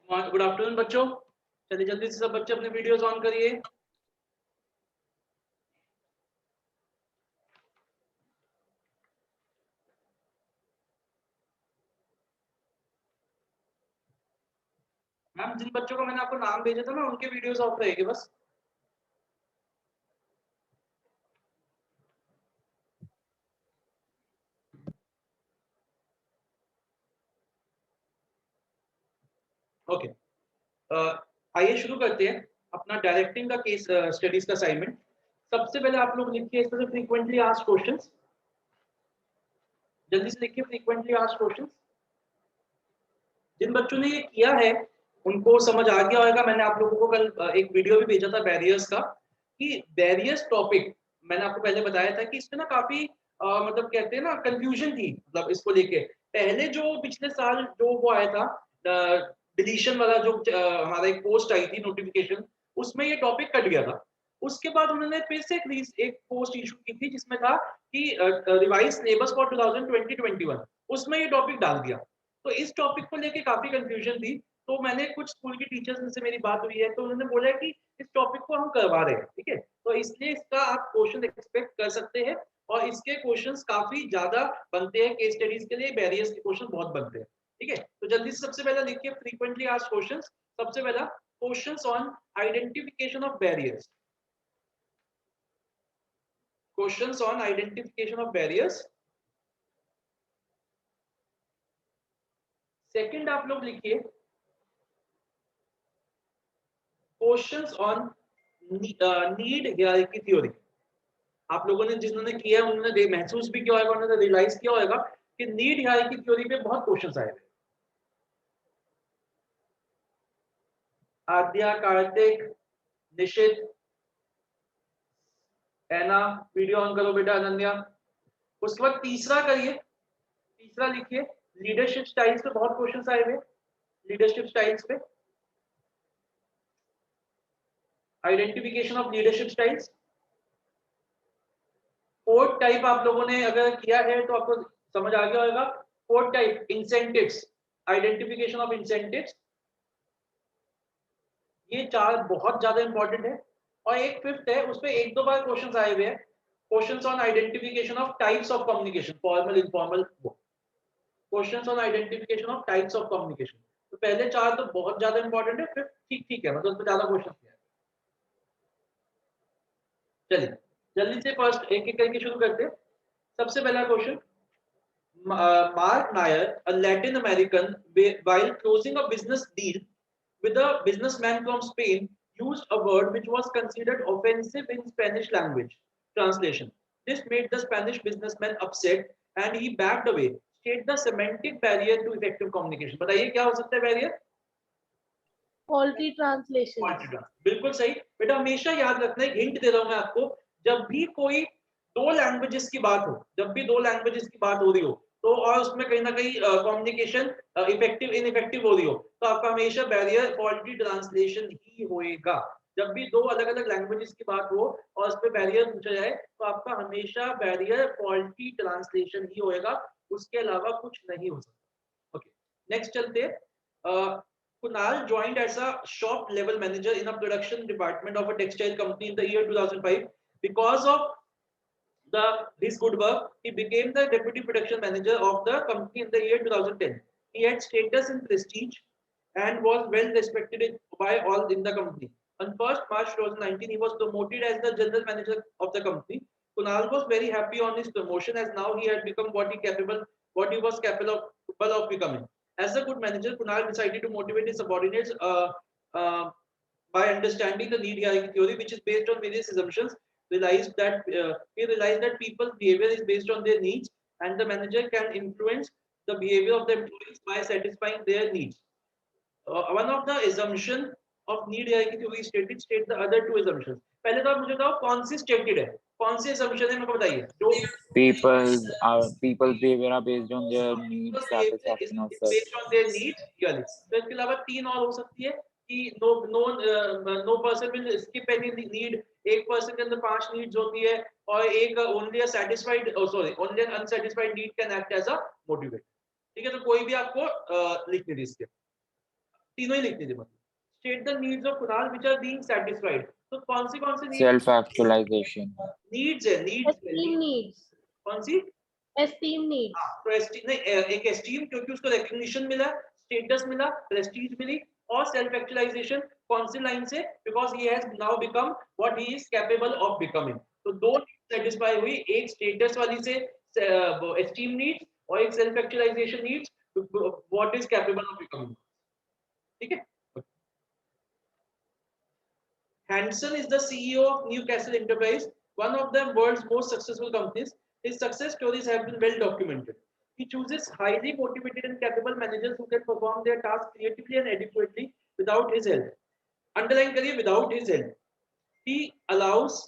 Good afternoon बच्चों। चलिए जल्दी से सब बच्चे अपने वीडियोस ऑन करिए। मैम जिन बच्चों को मैंने आपको नाम भेजा था ना उनके वीडियोस ऑफ रहेंगे बस। ओके, आइए शुरू करते हैं अपना डायरेक्टिंग का केस स्टडीज का असाइनमेंट। सबसे पहले आप लोग लिखिए इसमें से फ्रीक्वेंटली आस्क्ड क्वेश्चंस। जल्दी से लिखिए फ्रीक्वेंटली आस्क्ड क्वेश्चंस। जिन बच्चों ने ये किया है उनको समझ आ गया होगा। मैंने आप लोगों को कल एक वीडियो भी भेजा था बैरियर्स का, कि बैरियर्स टॉपिक मैंने आपको पहले बताया था कि इसमें ना काफी मतलब कहते हैं ना कंफ्यूजन थी, मतलब इसको लेके। पहले जो पिछले साल जो वो आया था डिलीशन वाला, जो हमारा एक पोस्ट आई थी नोटिफिकेशन, उसमें ये टॉपिक कट गया था। उसके बाद उन्होंने फिर से एक पोस्ट इशू की थी जिसमें था कि रिवाइज सिलेबस फॉर 2020-21, उसमें ये टॉपिक डाल दिया। तो इस टॉपिक को लेके काफी कंफ्यूजन थी। तो मैंने कुछ स्कूल की टीचर्स से मेरी बात हुई है, तो उन्होंने बोला कि इस टॉपिक को हम करवा रहे हैं, ठीक है, तो इसलिए इसका आप क्वेश्चन एक्सपेक्ट कर सकते हैं। और इसके क्वेश्चंस काफी ज्यादा बनते हैं केस स्टडीज के लिए, बैरियर्स के क्वेश्चन बहुत बनते हैं, ठीक है। तो जल्दी से सबसे पहला लिखिए फ्रीक्वेंटली आस्क्ड क्वेश्चंस। सबसे पहला questions on identification of barriers. Questions on identification of barriers. Second आप लोग लिखिए questions on need hierarchy theory. आप लोगों ने जिन्होंने किया है उन्होंने महसूस भी किया होगा, उन्होंने रियलाइज किया होगा कि नीड हायरार्की थ्योरी पे बहुत क्वेश्चंस आए थे। आद्या, कार्तिक, निशित, एना, वीडियो ऑन करो बेटा। अनन्या। उसके बाद तीसरा करिए, तीसरा लिखिए लीडरशिप स्टाइल्स पे बहुत क्वेश्चंस आए हुए। लीडरशिप स्टाइल्स पे, identification of leadership styles. Fourth type आप लोगों ने अगर किया है तो आपको समझ आ गया होगा। Fourth type incentives, identification of incentives. ये चार बहुत ज्यादा इंपॉर्टेंट है। और एक फिफ्थ है, उसपे एक दो बार क्वेश्चंस आए हुए हैं, questions on identification of types of communication, formal informal. Questions on identification of types of communication. तो पहले चार तो बहुत ज्यादा इंपॉर्टेंट है, फिफ्थ ठीक ठीक है, मतलब उसमें ज्यादा क्वेश्चन है। चलिए जल्दी से फर्स्ट एक एक करके शुरू करते हैं। सबसे पहला question, Mark Nair, a Latin American, while closing a business deal with a businessman from Spain, used a word which was considered offensive in Spanish language translation. This made the Spanish businessman upset and he backed away. State the semantic barrier to effective communication. बताइए क्या हो सकता है barrier? Faulty translation. बिल्कुल सही बेटा, हमेशा याद रखना, एक हिंट दे रहा हूं मैं आपको। जब भी कोई दो लैंग्वेजेस की बात हो, जब भी दो लैंग्वेजेस की बात हो रही हो, तो और उसमें कहीं ना कहीं कम्युनिकेशन इफेक्टिव इनइफेक्टिव हो रही हो, तो आपका हमेशा बैरियर फॉल्टी ट्रांसलेशन ही होएगा। जब भी दो अलग अलग लैंग्वेजेस की बात हो और उस पर बैरियर पूछा जाए, तो आपका हमेशा बैरियर फॉल्टी ट्रांसलेशन ही होएगा, उसके अलावा कुछ नहीं हो सकता। ओके, नेक्स्ट चलते हैं। Kunal joined as a shop level manager in a production department of a textile company in the year 2005. Because of his good work, he became the deputy production manager of the company in the year 2010. He had status and prestige and was well respected by all in the company. On 1st March 2019, he was promoted as the general manager of the company. Kunal was very happy on his promotion as now he had become what he was capable of becoming. As a good manager, Kunal decided to motivate his subordinates uh, by understanding the need hierarchy theory, which is based on various assumptions. He realized that people's behavior is based on their needs, and the manager can influence the behavior of the employees by satisfying their needs. One of the assumption of need hierarchy theory stated, state the other two assumptions. पहले तो आप मुझे बताओ कौन सी stated है, कौन सी assumption है, मेरे को बताइए। जो people's behavior are based on their needs, satisfaction of self. based on their needs, यानी तो इसके अलावा तीन और हो सकती है कि no person will skip any need, एक पर्सन के अंदर 5 नीड्स होती है, और एक only a satisfied only an unsatisfied need can act as a motivate। ठीक है, तो कोई भी आपको लिखने दीजिए। तीनों ही लिखनी थी मतलब। State the needs of Kunal which are being satisfied. तो कौन सी सेल्फ एक्चुअलाइजेशन, नीड्स है, Esteem needs. कौन सी? Esteem needs. तो एस्टीम नहीं, एक एस्टीम क्योंकि उसको रिकग्निशन मिला, स्टेटस मिला, प्रेस्टीज मिली, और सेल्फ एक्चुअलाइजेशन कौन सी लाइन से? Because he has now become what he is capable of becoming. तो दो सेटिस्फाई हुई, एक स्टेटस वाली से एस्टीम नीड्स और एक self actualisation needs what is capable of becoming. ठीक है। Hanson is the CEO of Newcastle Enterprise, one of the world's most successful companies. His success stories have been well documented. He chooses highly motivated and capable managers who can perform their tasks creatively and adequately without his help. Underline करिए, without his help. He allows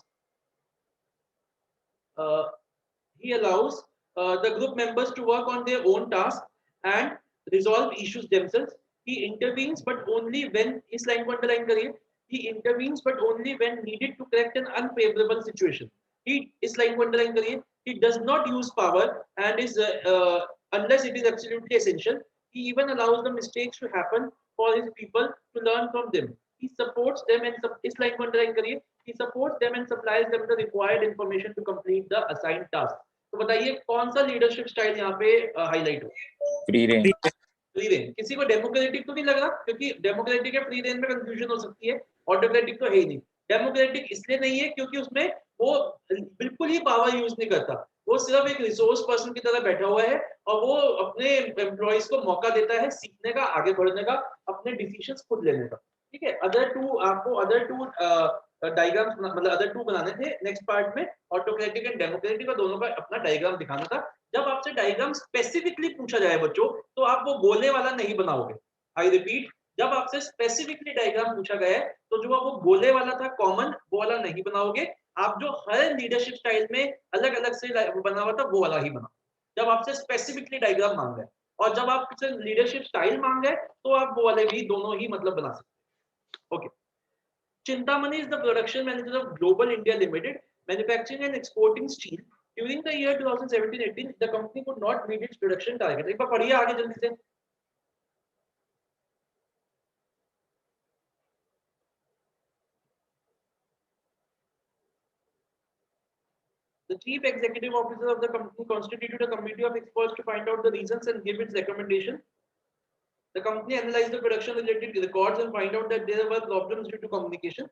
the group members to work on their own tasks and resolve issues themselves. He intervenes, but only when इस line को underline करिए. He intervenes, but only when needed to correct an unfavorable situation. He इस line को underline करिए. He does not use power and is unless it is absolutely essential. He even allows the mistakes to happen for his people to learn from them. He supports them and इस line को underline करिए. He supports them and supplies them the required information to complete the assigned task. तो बताइए कौन सा leadership style यहाँ पे highlight हो? Free range. Free range. किसी को डेमोक्रेटिक तो नहीं लग रहा, क्योंकि डेमोक्रेटिक या फ्री रेंज में कंफ्यूजन हो सकती है। ऑटोक्रेटिक तो है ही नहीं। डेमोक्रेटिक इसलिए नहीं है क्योंकि उसमें वो बिल्कुल ही पावर यूज नहीं करता, वो सिर्फ एक रिसोर्स पर्सन की तरह बैठा हुआ है और वो अपने एम्प्लॉइज को मौका देता है सीखने का, आगे बढ़ने का, अपने डिसीजंस खुद लेने का। ठीक है। आपको अदर टू डायग्राम्स मतलब अदर टू बनाने थे नेक्स्ट पार्ट में, ऑटोक्रेटिक एंड डेमोक्रेटिक का दोनों का अपना डायग्राम दिखाना था। जब आपसे डायग्राम स्पेसिफिकली पूछा जाए बच्चों, तो आप वो बोलने वाला नहीं बनाओगे। आई रिपीट, जब आपसे स्पेसिफिकली डायग्राम पूछा गया है तो जो वो बोले वाला था कॉमन, वो वाला नहीं बनाओगे। आप जो हर लीडरशिप स्टाइल में अलग अलग से बना हुआ था वो वाला ही बनाओ, जब आपसे स्पेसिफिकली डायग्राम मांग रहे हैं। और जब आप लीडरशिप स्टाइल मांग रहे हैं तो आप वो वाले भी दोनों ही मतलब बना सकते हैं। Okay. Chintamani is the production manager of Global India Limited, manufacturing and exporting steel. During the year 2017-18, the company could not meet its production target. एक बार पढ़िए आगे जल्दी से। The chief executive officer of the company constituted a committee of experts to find out the reasons and give its recommendation. The company analyzed the production related records and find out that there were problems due to communication.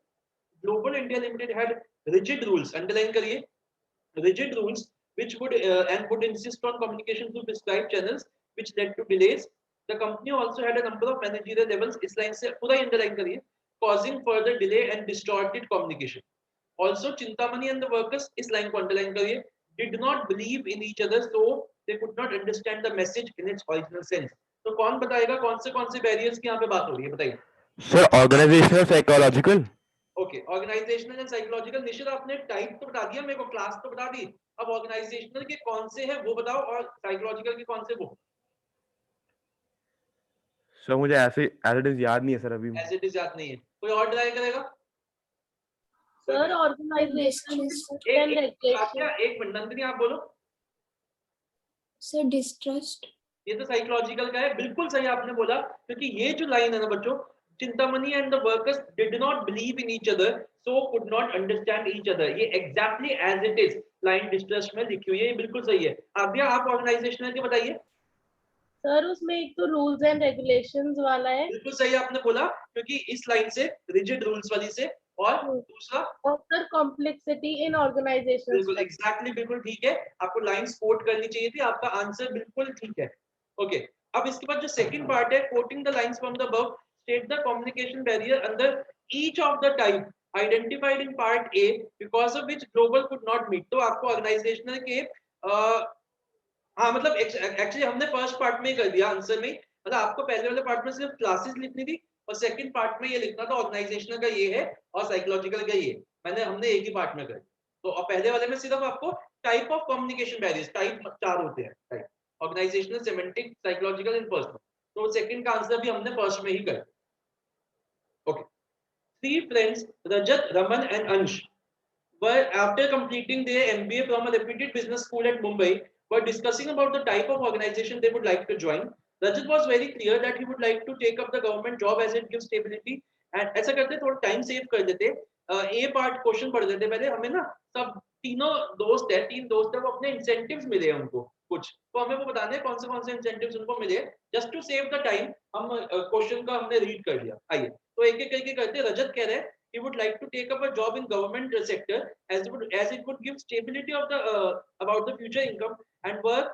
Global India Limited had rigid rules, underline करिए, rigid rules which would insist on communication through prescribed channels, which led to delays. The company also had a number of managerial levels, इस line से पूरा underline करिए, causing further delay and distorted communication. Also, Chintamani and the workers, इस line को underline करिए, did not believe in each other, so they could not understand the message in its original sense. तो कौन बताएगा कौन से barriers की यहाँ पे बात हो रही है, बताइए। Sir organisational psychological. Okay, organisational and psychological. निश्चित आपने टाइप तो बता दिया मेरे को, क्लास तो बता दी, अब ऑर्गेनाइजेशनल के कौन से हैं वो बताओ और साइकोलॉजिकल के कौन से वो। सर मुझे ऐसे एज इट इज याद नहीं है सर अभी। एज इट इज याद नहीं है, कोई और ट्राई करेगा? सर ऑर्गेनाइजेशन एक मिनट नंदिनी आप बोलो। Sir distrust. ये तो साइकोलॉजिकल का है, बिल्कुल सही आपने बोला, क्योंकि ये जो लाइन है ना बच्चों, Chintamani and the workers did not believe in each other so could not understand each other, ये exactly as it is line distrust में लिखी हुई है, ये बिल्कुल सही है। आप ऑर्गेनाइजेशनल के बताइए। सर उसमें एक तो रूल्स एंड रेगुलेशंस वाला है, बिल्कुल सही आपने बोला, क्योंकि इस लाइन से रिजिड रूल्स वाली से, और दूसरा और सर कॉम्प्लेक्सिटी इन ऑर्गेनाइजेशन। बिल्कुल एग्जैक्टली बिल्कुल ठीक है, आपको लाइंस कोट करनी चाहिए थी, आपका आंसर बिल्कुल ठीक है। ओके, अब इसके बाद जो सेकंड पार्ट है, quoting the lines from the above, state the communication barrier under each of the type identified in part A because of which global could not meet. तो आपको ऑर्गेनाइजेशनल के हाँ मतलब एक्चुअली हमने फर्स्ट पार्ट में ही कर दिया आंसर में, मतलब आपको पहले वाले पार्ट में सिर्फ क्लासेस लिखनी थी और सेकंड पार्ट में ये लिखना था ऑर्गेनाइजेशनल का ये है और साइकोलॉजिकल का ये, हमने एक ही पार्ट में कर। तो अब पहले वाले में सिर्फ आपको type of communication barriers, type 4 होते हैं type, organisational, semantic, psychological and personal. तो सेकंड का आंसर भी हमने फर्स्ट में ही कर। Okay, 3 friends Rajat, Raman and Ansh were after completing their MBA from a reputed business school at Mumbai were discussing about the type of organization they would like to join. Rajat was very clear that he would like to take up the government job as it gives stability. And ऐसा करते थोड़ा time save कर देते, ए part question पढ़ देते पहले, हमें ना सब तीन दोस्त है वो अपने इंसेंटिव्स मिले हैं उनको कुछ, तो हमें वो बताने हैं कौन से इंसेंटिव्स उनको मिले, just to save the time हम क्वेश्चन का हमने रीड कर लिया। आइए तो एक एक करके करते। रजत कह रहे हैं he would like to take up a job in government sector as it would give stability of the about the future income and work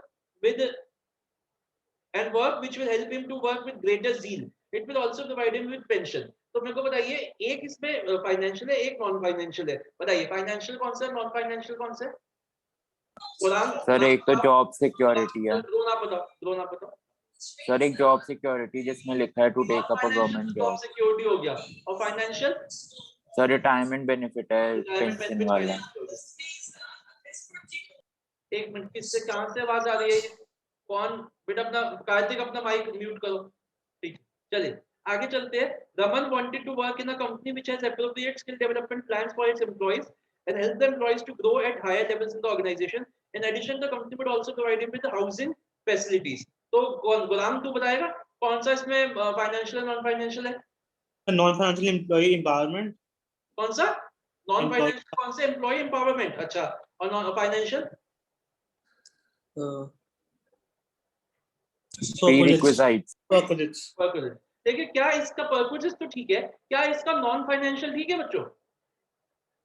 which will help him to work with greater zeal. It will also provide him with pension. तो मेरे को बताइए, एक इसमें financial है, एक non financial है, बताइए फाइनेंशियल कौन सा है, नॉन फाइनेंशियल कौन सा है? सर एक तो जॉब सिक्योरिटी है। द्रोण आप बताओ। सर एक जॉब सिक्योरिटी जिसमें लिखा है to take up a government job. Security हो गया। और फाइनेंशियल? सर रिटायरमेंट बेनिफिट है, पेंशन वाला। एक मिनट, किससे कहां से आवाज आ रही है? कौन बेटा? अपना कार्तिक अपना माइक म्यूट करो। ठीक, चलिए आगे चलते हैं। Raman wanted to work in a company which has appropriate skill development plans for its employees and help the employees to grow at higher levels in the organization. In addition, the company would also provide him with housing facilities. तो गुलाम तू बताएगा कौन सा इसमें financial non financial है? Non financial employee empowerment. कौन सा non financial? कौन से? Employee empowerment. अच्छा, और नॉन फाइनेंशियल? Perquisites। देखिए क्या इसका पर्पसेस तो ठीक है, क्या इसका नॉन फाइनेंशियल ठीक है बच्चों?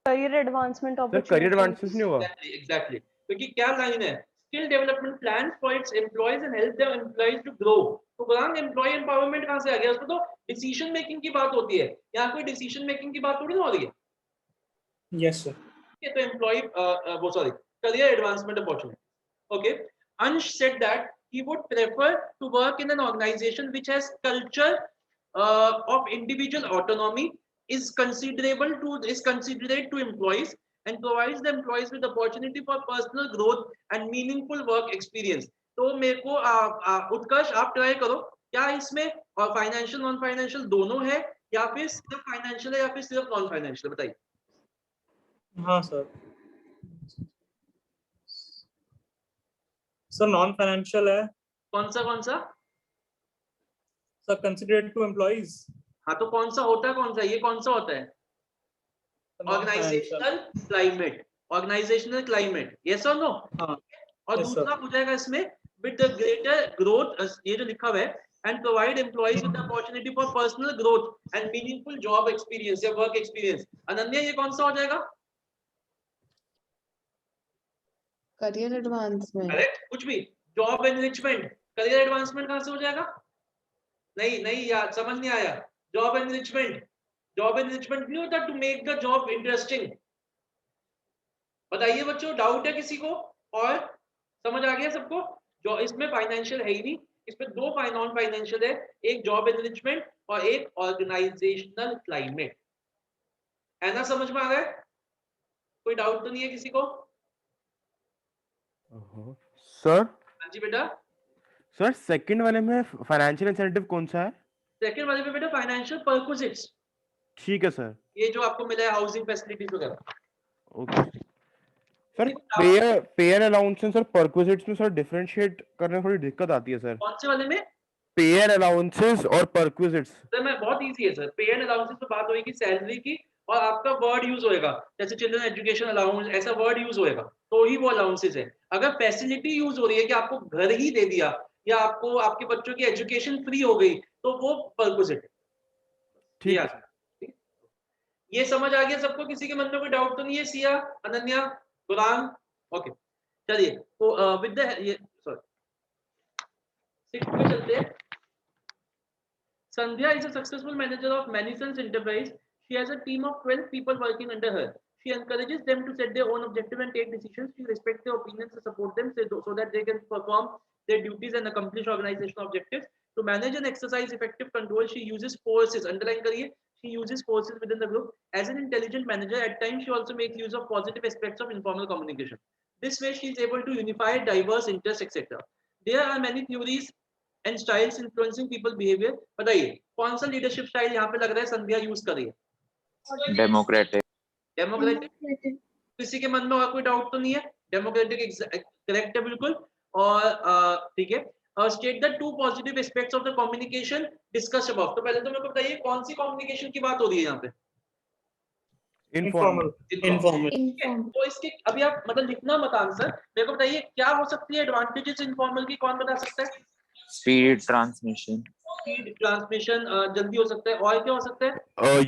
Career advancement sir career advancement नहीं होगा। एग्जैक्टली, क्योंकि क्या लाइन है? Skill development plan for its employees and help their employees to grow. तो गुलाम एम्प्लॉय एम्पावरमेंट कहां से आ गया? उसमें तो डिसीजन मेकिंग की बात होती है, यहाँ कोई डिसीजन मेकिंग की बात थोड़ी ना हो रही है। Yes sir. ये तो एम्प्लॉय वो sorry career advancement opportunity. Okay, Ansh said that he would prefer to work in an organization which has culture of individual autonomy, is considerate to employees and provides the employees with opportunity for personal growth and meaningful work experience. तो मेरे को उत्कर्ष आप try करो, क्या इसमें financial non financial दोनों है या फिर सिर्फ फाइनेंशियल है या फिर सिर्फ नॉन फाइनेंशियल? बताइए। हाँ सर, सर नॉन फाइनेंशियल है। कौन सा? Sir considerate to employees. हाँ तो कौन सा होता है, कौन सा? ये कौन सा होता है? ऑर्गेनाइजेशनल क्लाइमेट, यस और नो? हाँ। और दूसरा हो जाएगा इसमें विद द ग्रेटर ग्रोथ, ये जो लिखा हुआ है, and provide employees with the opportunity for personal growth and meaningful job experience या वर्क एक्सपीरियंस। अनन्या ये कौन सा हो जाएगा? Career advancement. करेक्ट, कुछ भी। जॉब एनरिचमेंट, करियर एडवांसमेंट कहां से हो जाएगा? नहीं यार, समझ नहीं आया। जॉब एनरिचमेंट नहीं होता to make the job interesting. बताइए बच्चों, डाउट है किसी को? और समझ आ गया सबको? जो इसमें फाइनेंशियल है ही नहीं, इसमें दो नॉन फाइनेंशियल है, एक जॉब एनरिचमेंट और एक ऑर्गेनाइजेशनल क्लाइमेट। है ना, समझ में आ रहा है? कोई डाउट तो नहीं है किसी को? सर हाँ जी बेटा। सर सेकंड वाले में फाइनेंशियल इंसेंटिव कौन सा है? सेकंड वाले में बेटा फाइनेंशियल पर्क्विजिट्स। ठीक है सर। ये जो आपको मिला है हाउसिंग फैसिलिटीज वगैरह। Okay sir. पे एंड अलाउंसेस और पर्क्विजिट्स में सर डिफरेंशिएट करने में थोड़ी दिक्कत आती है सर। कौन से वाले में? पे एंड अलाउंसेस और पर्क्विजिट्स। सर मैं बहुत इजी है सर। पे एंड अलाउंसेस पे बात होगी सैलरी की, और आपका वर्ड यूज होएगा जैसे चिल्ड्रन एजुकेशन अलाउंस, ऐसा वर्ड यूज होएगा तो ही वो अलाउंसेस है। अगर फैसिलिटी यूज हो रही है कि आपको घर ही दे दिया या आपको आपके बच्चों की एजुकेशन फ्री हो गई, तो वो पर्क्विजिट। ठीक है। ये समझ आ गया सबको? किसी के मन में कोई डाउट तो नहीं है? सिया, अनन्या, गुलाम? ओके चलिए, तो विद द ये सॉरी 6 पे चलते हैं। Sandhya is a successful manager of Manison's enterprise. She has a team of 12 people working under her. She encourages them to set their own objectives and take decisions. She respects their opinions and support them so that they can perform their duties and accomplish organizational objectives. To manage and exercise effective control, she uses forces. Underline kariye. She uses forces within the group. As an intelligent manager, at times she also makes use of positive aspects of informal communication. This way, she is able to unify diverse interests, etc. There are many theories and styles influencing people behavior. बताइए कौन सा leadership style यहाँ पे लग रहा है संध्या use कर रही है? डेमोक्रेटिक। किसी के मन में और कोई डाउट तो नहीं है? डेमोक्रेटिक करेक्ट है बिल्कुल। और ठीक है, State the two positive aspects of the communication discussed above. तो पहले तो मेरे को बताइए कौन सी communication की बात हो रही है यहाँ पे? Informal. Informal. Informal. तो इसके अभी आप मतलब लिखना मत आंसर, मेरे को बताइए क्या हो सकती है एडवांटेजेस इनफॉर्मल की, कौन बता सकता है? Speed transmission. स्पीड ट्रांसमिशन जल्दी हो सकता है, और क्या हो सकता है?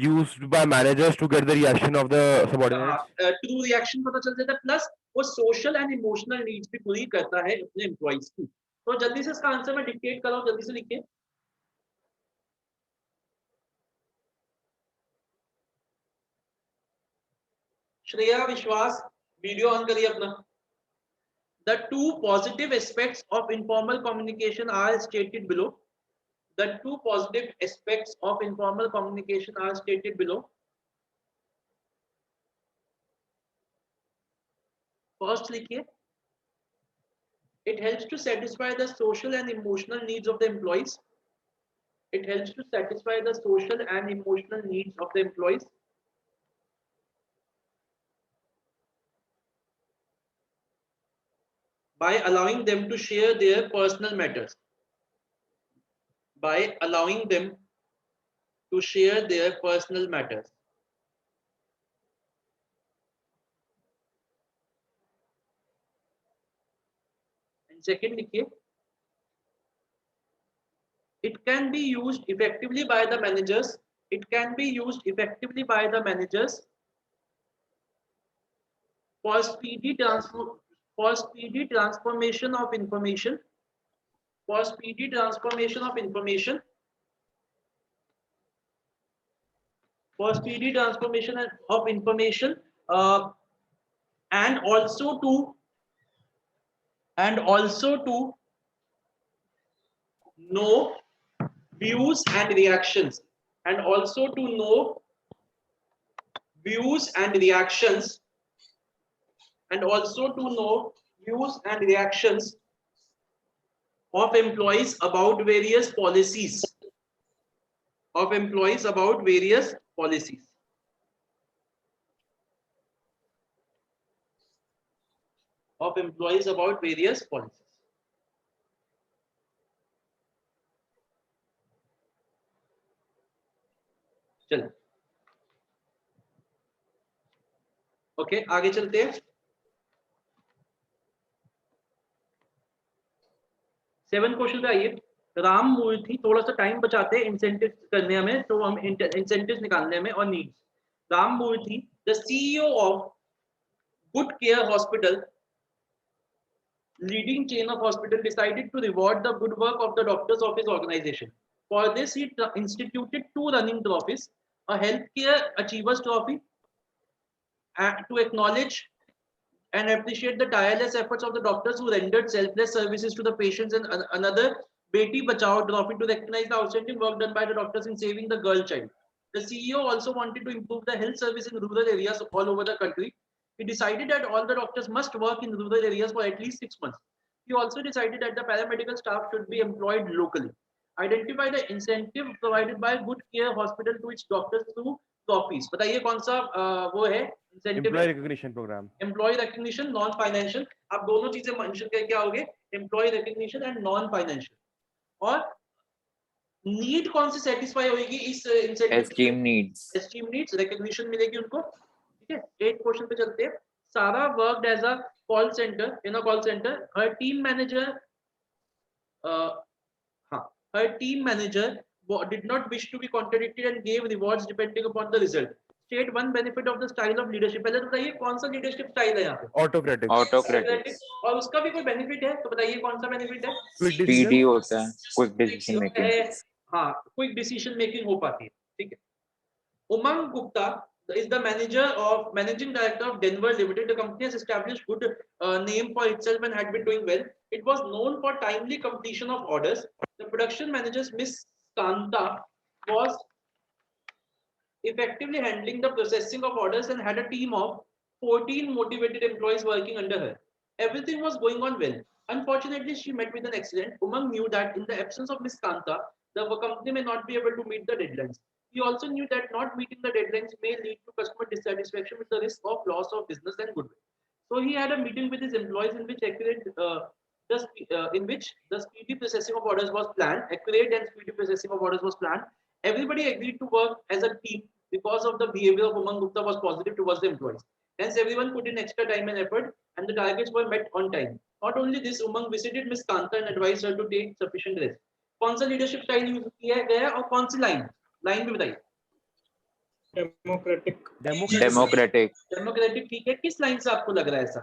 Used by managers to get the reaction of the subordinates. True reaction पता चल जाता है, प्लस वो सोशल एंड इमोशनल नीड्स भी पूरी करता है अपने एम्प्लॉइज की। तो जल्दी से इसका आंसर मैं डिक्टेट कर रहा हूं, जल्दी से लिखिए। श्रेया, विश्वास, वीडियो ऑन करिए अपना। The two positive aspects of informal communication are stated below. The two positive aspects of informal communication are stated below. First लिखिए, it helps to satisfy the social and emotional needs of the employees. It helps to satisfy the social and emotional needs of the employees. By allowing them to share their personal matters. By allowing them to share their personal matters. And second लिखिए, it can be used effectively by the managers. It can be used effectively by the managers for speedy transformation of information. For speedy transformation of information. For speedy transformation of information, and also to know views and reactions, and also to know views and reactions, and also to know views and reactions of employees about various policies. Of employees about various policies. Of employees about various policies. चलो, okay आगे चलते हैं। 7 question पे आइए। राम मूर्ति, थोड़ा सा time बचाते हैं इंसेंटिव करने में, तो हम इंसेंटिव्स निकालने में और needs. Ram Murthy, the CEO of Good Care hospital, leading chain of hospital, decided to reward the good work of the doctors of his organization. For this, he instituted 2 running trophies: a healthcare achievers trophy to acknowledge and appreciate the tireless efforts of the doctors who rendered selfless services to the patients, and another Beti Bachao trophy to recognize the outstanding work done by the doctors in saving the girl child. The CEO also wanted to improve the health service in rural areas all over the country. He decided that all the doctors must work in rural areas for at least 6 months. He also decided that the paramedical staff should be employed locally. Identify the incentive provided by Good Care Hospital to its doctors through trophies. बताइए कौन सा वो है incentive? Employee recognition program. Employee recognition, non financial. आप दोनों चीजें mention करके क्या होगे? Employee recognition and non financial. और नीड कौन सी सेटिस्फाई होगी इस incentive? Esteem needs. Esteem needs, recognition मिलेगी उनको। ठीक है, 8 क्वेश्चन पे चलते हैं। Sara worked as a call centre, in a call centre. हर team manager her team manager did not wish to be contradicted and gave rewards depending upon the result. State one benefit of the style of leadership. पहले तो बताइए कौन सा leadership style है यहाँ पे? Autocratic. Autocratic. और उसका भी कोई बेनिफिट है, तो बताइए कौन सा बेनिफिट है? Quick Speedy decision. होता है, quick decision making. हाँ, क्विक डिसीजन मेकिंग हो पाती है। ठीक है। Umang Gupta is the managing director of Denver Limited. The company has established good name for itself and had been doing well. It was known for timely completion of orders. The production manager, Miss Kanta, was effectively handling the processing of orders and had a team of 14 motivated employees working under her. Everything was going on well. Unfortunately, she met with an accident. Umang knew that in the absence of Miss Kanta, the company may not be able to meet the deadlines. He also knew that not meeting the deadlines may lead to customer dissatisfaction with the risk of loss of business and goodwill. So he had a meeting with his employees in which in which the speedy processing of orders was planned, accurate and speedy processing of orders was planned. Everybody agreed to work as a team because of the behavior of Umang Gupta was positive towards the employees. Hence, everyone put in extra time and effort, and the targets were met on time. Not only this, Umang visited Miss Kanta and advised her to take sufficient rest. कौन सा leadership style use किया गया और कौन सी line भी बताइए. Democratic. Democratic ठीक है. किस लाइन से आपको लग रहा है ऐसा?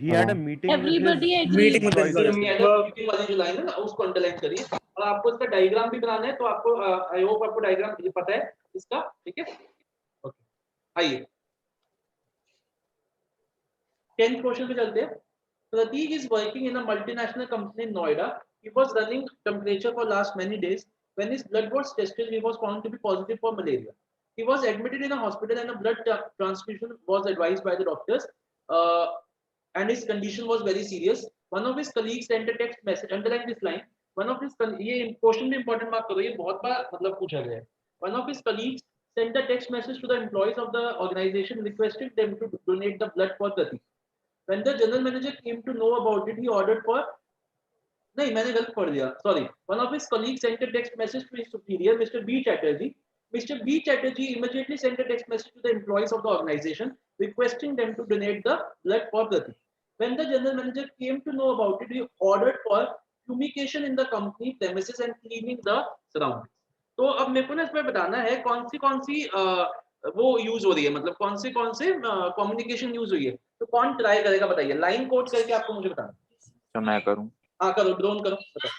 He had a meeting Everybody with his agreed. Meeting with his employees. Meeting वाली जो लाइन है ना उसको अंडरलाइन करिए. और आपको इसका डायग्राम भी बनाना है, तो आपको आई होप आपको डायग्राम पता है इसका. ठीक है, ओके. आइए 10th क्वेश्चन पे चलते हैं. Prateek is working in a multinational company in Noida. He was running temperature for last many days. When his blood was tested, he was found to be positive for malaria. He was admitted in a hospital and a blood transfusion was advised by the doctors. And his condition was very serious. One of his colleagues sent a text message, underline this line. One of his ये question में important mark करो, ये बहुत बार मतलब पूछा गया है. One of his colleagues sent a text message to the employees of the organization requesting them to donate the blood for Prateek. When the general manager came to know about it, he ordered for. नहीं, मैंने गलत पढ़ दिया. Sorry. One of his colleagues sent a text message to his superior, Mr. B. Chatterjee. Mr. B. Chatterjee immediately sent a text message to the employees of the organization requesting them to donate the blood for Prateek. When the general manager came to know about it, he ordered for fumigation in the company premises and cleaning the surroundings. तो अब मेरे को ना इसमें बताना है कौन सी वो यूज हो रही है, मतलब कौन से कम्युनिकेशन यूज हुई है. तो कौन ट्राई करेगा बताइए. लाइन कोड करके आपको मुझे बताना. तो मैं करूं. हाँ करो, ड्रोन करो. बताओ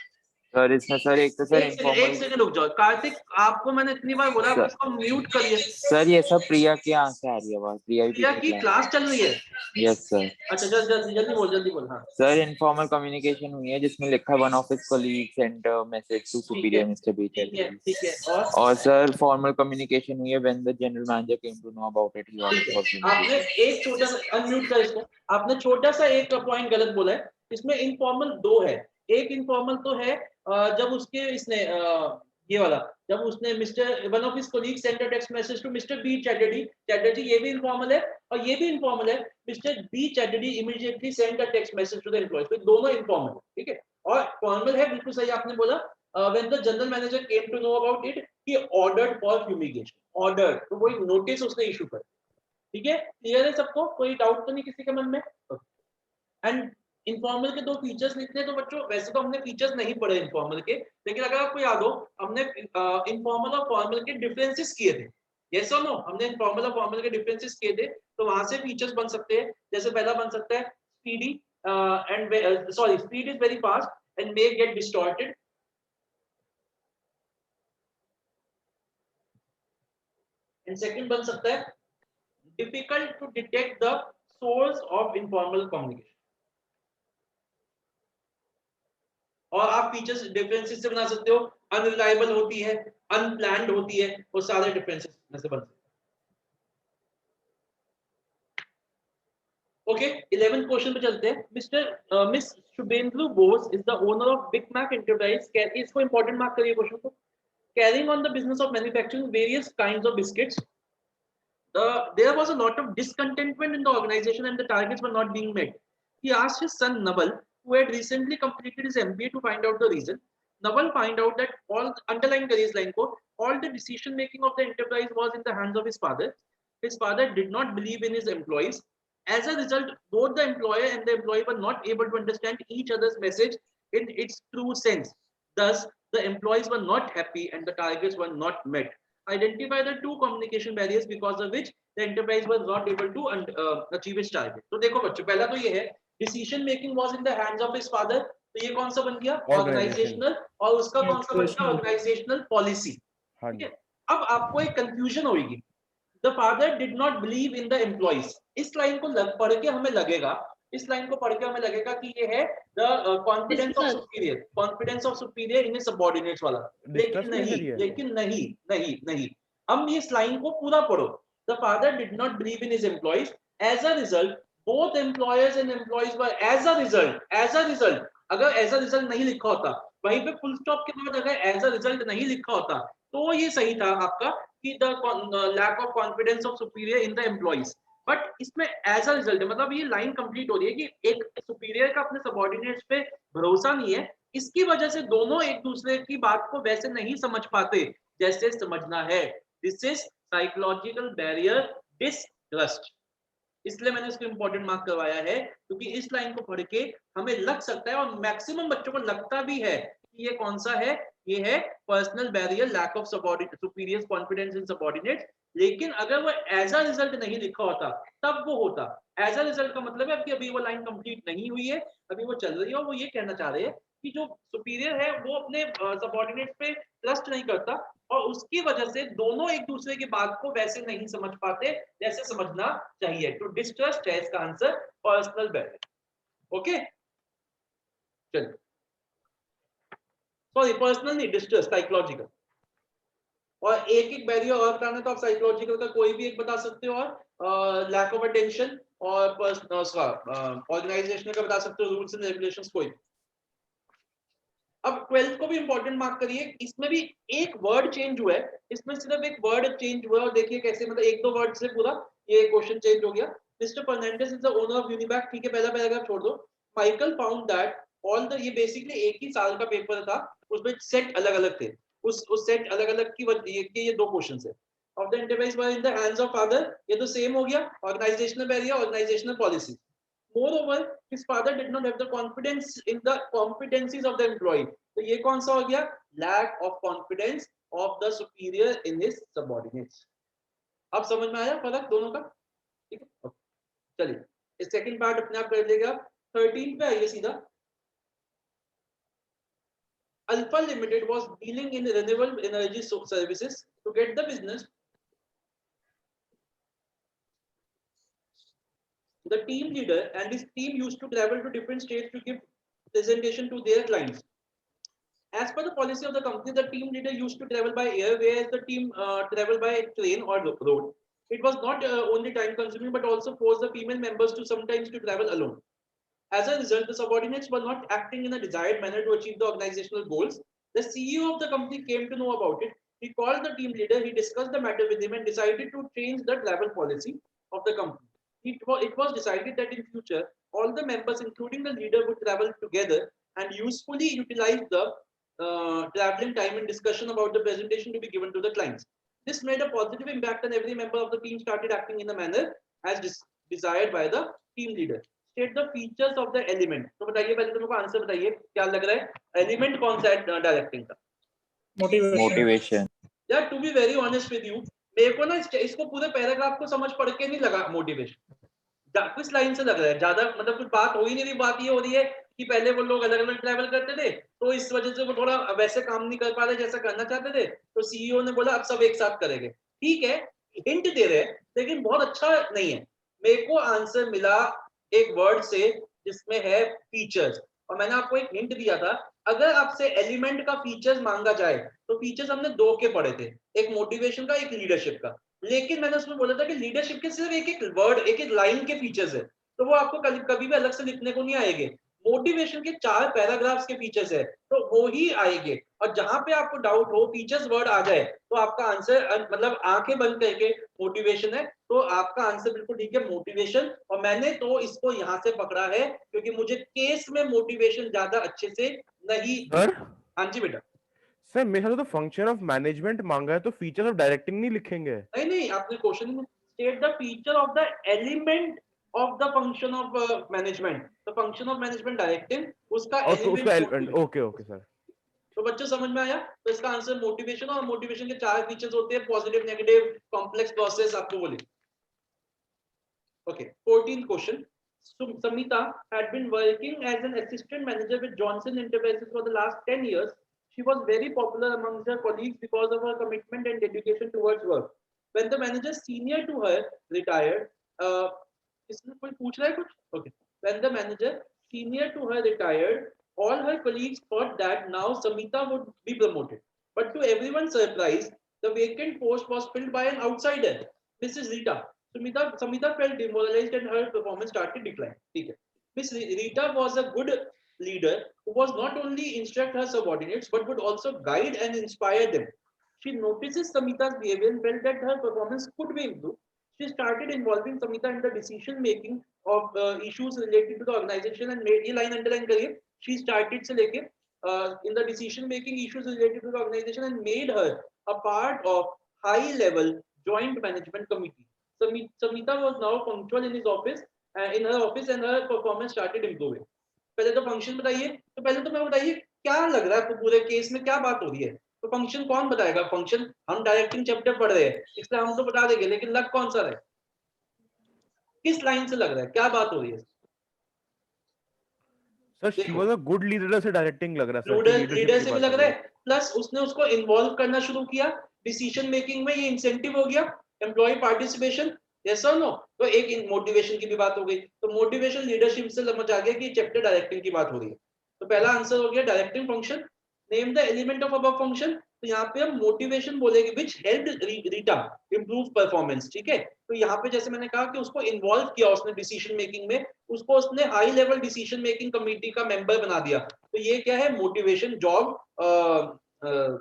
सर इसमें सर एक तो सर एक सेकंड रुक जाओ. कार्तिक, आपको मैंने इतनी बार बोला आप इसको म्यूट करिए. सर ये सब प्रिया की यहाँ से आ रही है आवाज. प्रिया की क्लास चल रही है. Yes sir. अच्छा जल्दी बोल. हाँ सर इनफॉर्मल कम्युनिकेशन हुई है जिसमें लिखा one of his colleague sent a message to superior mister B. ठीक है. और सर फॉर्मल कम्युनिकेशन हुई है when the general manager came to know about it. ही आपने एक छोटा सा अनम्यूट कर इसको. आपने छोटा सा एक पॉइंट गलत बोला है. इसमें इनफॉर्मल दो है. एक इनफॉर्मल तो है जब उसके इसने ये वाला जब उसने mister one of his colleague sent a text message to mister B Chatterjee, ये भी इनफॉर्मल है और ये भी इनफॉर्मल है. Mister B Chatterjee immediately sent a text message to the employees. तो दोनों इनफॉर्मल है. ठीक है. और फॉर्मल है, बिल्कुल सही आपने बोला. When the general manager came to know about it, he ordered for fumigation. Order तो कोई नोटिस उसने इशू कर. ठीक है, क्लियर है सबको? कोई डाउट तो नहीं किसी के मन में? एंड इनफॉर्मल के दो फीचर्स लिखने. तो बच्चों वैसे तो हमने फीचर्स नहीं पढ़े इनफॉर्मल के, लेकिन अगर आपको याद हो हमने इनफॉर्मल और फॉर्मल के डिफरेंसेस किए थे. यस और नो? हमने इनफॉर्मल और फॉर्मल के डिफरेंसेस किए थे. तो वहां से फीचर्स बन सकते हैं. जैसे पहला बन सकता है speedy and speed is very fast and may get distorted. And second बन सकता है difficult to detect the source of informal communication. और आप फीचर्स डिफरेंसेस से बना सकते हो. अनरिलायबल होती है, अनप्लान्ड होती है, वो सारे डिफरेंसेस में से बन सकते हैं. ओके, 11th क्वेश्चन पे चलते हैं. Miss Shubhendu Bose is the owner of Big Mac enterprise. इसको इंपॉर्टेंट मार्क करिए क्वेश्चन को. Carrying on the business of manufacturing various kinds of biscuits. There was a lot of discontentment in the organization and the targets were not being met. He asked his son Naval, who had recently completed his MBA, to find out the reason. Naval find out that underline careers line ko, all the decision making of the enterprise was in the hands of his father. His father did not believe in his employees. As a result, both the employer and the employee were not able to understand each other's message in its true sense. Thus, the employees were not happy and the targets were not met. Identify the two communication barriers because of which the enterprise was not able to achieve its target. तो देखो बच्चों, पहला तो ये है decision making was in the hands of his father. तो ये कौन सा बन गया? Organizational. और उसका कौन सा बन गया? Organizational policy. ठीक है. अब आपको एक confusion होगी. The father did not believe in the employees. इस लाइन को पढ़ के हमें लगेगा कि ये है the confidence of superior in his subordinates वाला. लेकिन नहीं. हम इस लाइन को पूरा पढ़ो. The father did not believe in his employees. As a result, both employers and employees were as a result. अगर as a result नहीं लिखा होता, वहीं पे full stop के बाद अगर as a result नहीं लिखा होता, तो ये सही था आपका कि the lack of confidence of superior in the employees. But इसमें एज अ रिजल्ट, मतलब ये लाइन कंप्लीट हो रही है कि एक सुपीरियर का अपने सबऑर्डिनेट्स पे भरोसा नहीं है, इसकी वजह से दोनों एक दूसरे की बात को वैसे नहीं समझ पाते जैसे समझना है। This is psychological barrier distrust. इसलिए मैंने इसको इंपॉर्टेंट मार्क करवाया है, क्योंकि इस लाइन को पढ़ के हमें लग सकता है और मैक्सिमम बच्चों को लगता भी है कि ये कौन सा है, ये है personal barrier, lack of superior confidence in subordinates. लेकिन अगर वो एज अ रिजल्ट नहीं लिखा होता तब वो होता। एज अ रिजल्ट का मतलब है कि अभी वो लाइन कंप्लीट नहीं हुई है, अभी वो चल रही है और वो ये कहना चाह रहे हैं कि जो सुपीरियर है वो अपने सबऑर्डिनेट पे ट्रस्ट नहीं करता और उसकी वजह से दोनों एक दूसरे की बात को वैसे नहीं समझ पाते जैसे समझना चाहिए। तो डिस्ट्रस्ट है इसका आंसर, पर्सनल बैरियर। ओके, चलिए, सॉरी पर्सनल नहीं, डिस्ट्रस्ट साइकोलॉजिकल। और एक एक बैरियर और बताना तो आप साइकोलॉजिकल का कोई भी एक बता सकते हो, और लैक ऑफ अटेंशन और ऑर्गेनाइजेशन का बता सकते हो, रूल्स एंड रेगुलेशंस कोई। अब 12th को भी इंपॉर्टेंट मार्क करिए, इसमें भी एक वर्ड चेंज हुआ है, इसमें सिर्फ एक वर्ड चेंज हुआ है और देखिए कैसे, मतलब एक दो वर्ड से पूरा ये क्वेश्चन चेंज हो गया। Mister Fernandes is the owner of Uniback, ठीक है, पहला पैराग्राफ छोड़ दो। Michael found that all the, ये बेसिकली एक ही साल का पेपर था, उसमें सेट अलग अलग थे, उस सेट अलग अलग की वजह के ये दो क्वेश्चन है। Of the enterprise were in the hands of father, ये तो सेम हो गया, organisational barrier, organisational policy. Moreover, his father did not have the confidence in the competencies of the employee. तो ये कौन सा हो गया, lack of confidence of the superior in his subordinates। अब समझ में आया फर्क दोनों का, ठीक है। चलिए इस सेकंड पार्ट अपने आप कर लेगा। 13 पे आइए सीधा। Alpha Limited was dealing in renewable energy services to get the business. The team leader and his team used to travel to different states to give presentation to their clients. As per the policy of the company, the team leader used to travel by air, whereas the team travel by train or road. It was not only time consuming, but also forced the female members to sometimes to travel alone. As a result, the subordinates were not acting in a desired manner to achieve the organizational goals. The CEO of the company came to know about it. He called the team leader, he discussed the matter with him and decided to change the travel policy of the company. It was decided that in future, all the members, including the leader, would travel together and usefully utilize the traveling time in discussion about the presentation to be given to the clients. This made a positive impact and every member of the team started acting in a manner as desired by the team leader. State the features of the element. तो बताइए पहले, तुमको answer बताइए क्या लग रहा है, element कौन सा है डायरेक्टिंग का? मोटिवेशन। यार to be very honest with you, मेरे को ना इसको पूरे पैराग्राफ को समझ पढ़ के नहीं लगा मोटिवेशन, किस लाइन से लग रहा है ज्यादा, मतलब कुछ बात हो ही नहीं रही। बात ये हो रही है कि पहले वो लोग अलग अलग ट्रैवल करते थे तो इस वजह से वो थोड़ा वैसे काम नहीं कर पा रहे जैसा करना चाहते थे, तो सीईओ ने बोला अब सब एक साथ करेंगे। ठीक है, हिंट दे रहे हैं लेकिन बहुत अच्छा नहीं है। मेरे को आंसर मिला एक वर्ड से जिसमें है फीचर्स, और मैंने आपको एक हिंट दिया था, अगर आपसे एलिमेंट का फीचर्स मांगा जाए तो फीचर्स हमने दो के पढ़े थे, एक मोटिवेशन का, एक लीडरशिप का। लेकिन मैंने उसमें बोला था कि लीडरशिप के सिर्फ एक एक वर्ड, एक एक लाइन के फीचर्स है, तो वो आपको कभी भी अलग से लिखने को नहीं आएंगे। मोटिवेशन के 4 पैराग्राफ्स के फीचर्स है तो वो ही आएंगे, और जहां पे आपको डाउट हो फीचर्स वर्ड आ जाए तो आपका आंसर, मतलब आंखें बंद करके मोटिवेशन है तो आपका आंसर बिल्कुल ठीक है, मोटिवेशन। और मैंने तो इसको यहां से पकड़ा है क्योंकि मुझे केस में मोटिवेशन ज्यादा अच्छे से नहीं। सर हाँ जी बेटा। सर मेरे ख्याल से तो फंक्शन ऑफ मैनेजमेंट मांगा है, तो फीचर्स ऑफ डायरेक्टिंग नहीं लिखेंगे। नहीं नहीं, आपने क्वेश्चन में state the feature of the element of the function of management, the function of management directing, उसका एलिमेंट। Okay okay sir. तो बच्चों समझ में आया, तो इसका आंसर मोटिवेशन, और मोटिवेशन के 4 फीचर्स होते हैं, पॉजिटिव, नेगेटिव, कॉम्प्लेक्स प्रोसेस, आपको बोले। Okay, 14th question. Samita had been working as an assistant manager with Johnson Enterprises for the last 10 years. She was very popular amongst her colleagues because of her commitment and dedication towards work. When the manager senior to her retired, इसमें कोई पूछ रहा है कुछ? Okay. When the manager senior to her retired, all her colleagues thought that now Samita would be promoted. But to everyone's surprise, the vacant post was filled by an outsider, Mrs. Rita. Samita felt demoralized and her performance started declining. ठीक है. Miss Rita was a good leader who was not only instruct her subordinates but would also guide and inspire them. She notices Samita's behavior and felt that her performance could be improved. She started involving Samita in the decision making of issues related to the organization and made, ये line underline करिए, she started से लेके in the decision making issues related to the organization and made her a part of high level joint management committee. Samita was now punctual in his office, in her office, and her performance started improving. पहले तो function बताइए, तो पहले तो मैं बताइए क्या लग रहा है आपको पूरे केस में क्या बात हो रही है, तो फंक्शन कौन बताएगा? फंक्शन हम डायरेक्टिंग चैप्टर पढ़ रहे हैं इसलिए हम तो बता देंगे, लेकिन लग कौन सा रहा है, किस लाइन से लग रहा है, क्या बात हो रही है? Sir she was a good leader से डायरेक्टिंग लग रहा है सर, लीडर से भी लग रहा है, प्लस उसने उसको इन्वॉल्व करना शुरू किया डिसीजन मेकिंग में, ये इंसेंटिव हो गया एम्प्लॉय पार्टिसिपेशन, यस और नो? तो एक मोटिवेशन की भी बात हो गई, तो मोटिवेशन लीडरशिप से समझ आ गया कि चैप्टर डायरेक्टिंग की बात हो रही है। तो पहला आंसर हो गया directing function. Name the element of above function, तो यहाँ पे हम मोटिवेशन बोलेंगे विच हेल्प्ड रीटा इंप्रूव परफॉर्मेंस, ठीक है? तो यहाँ पे जैसे मैंने कहा कि उसको इन्वॉल्व किया उसने डिसीजन मेकिंग में, उसको उसने high level decision making committee का मेंबर बना दिया, तो ये क्या है? Motivation, job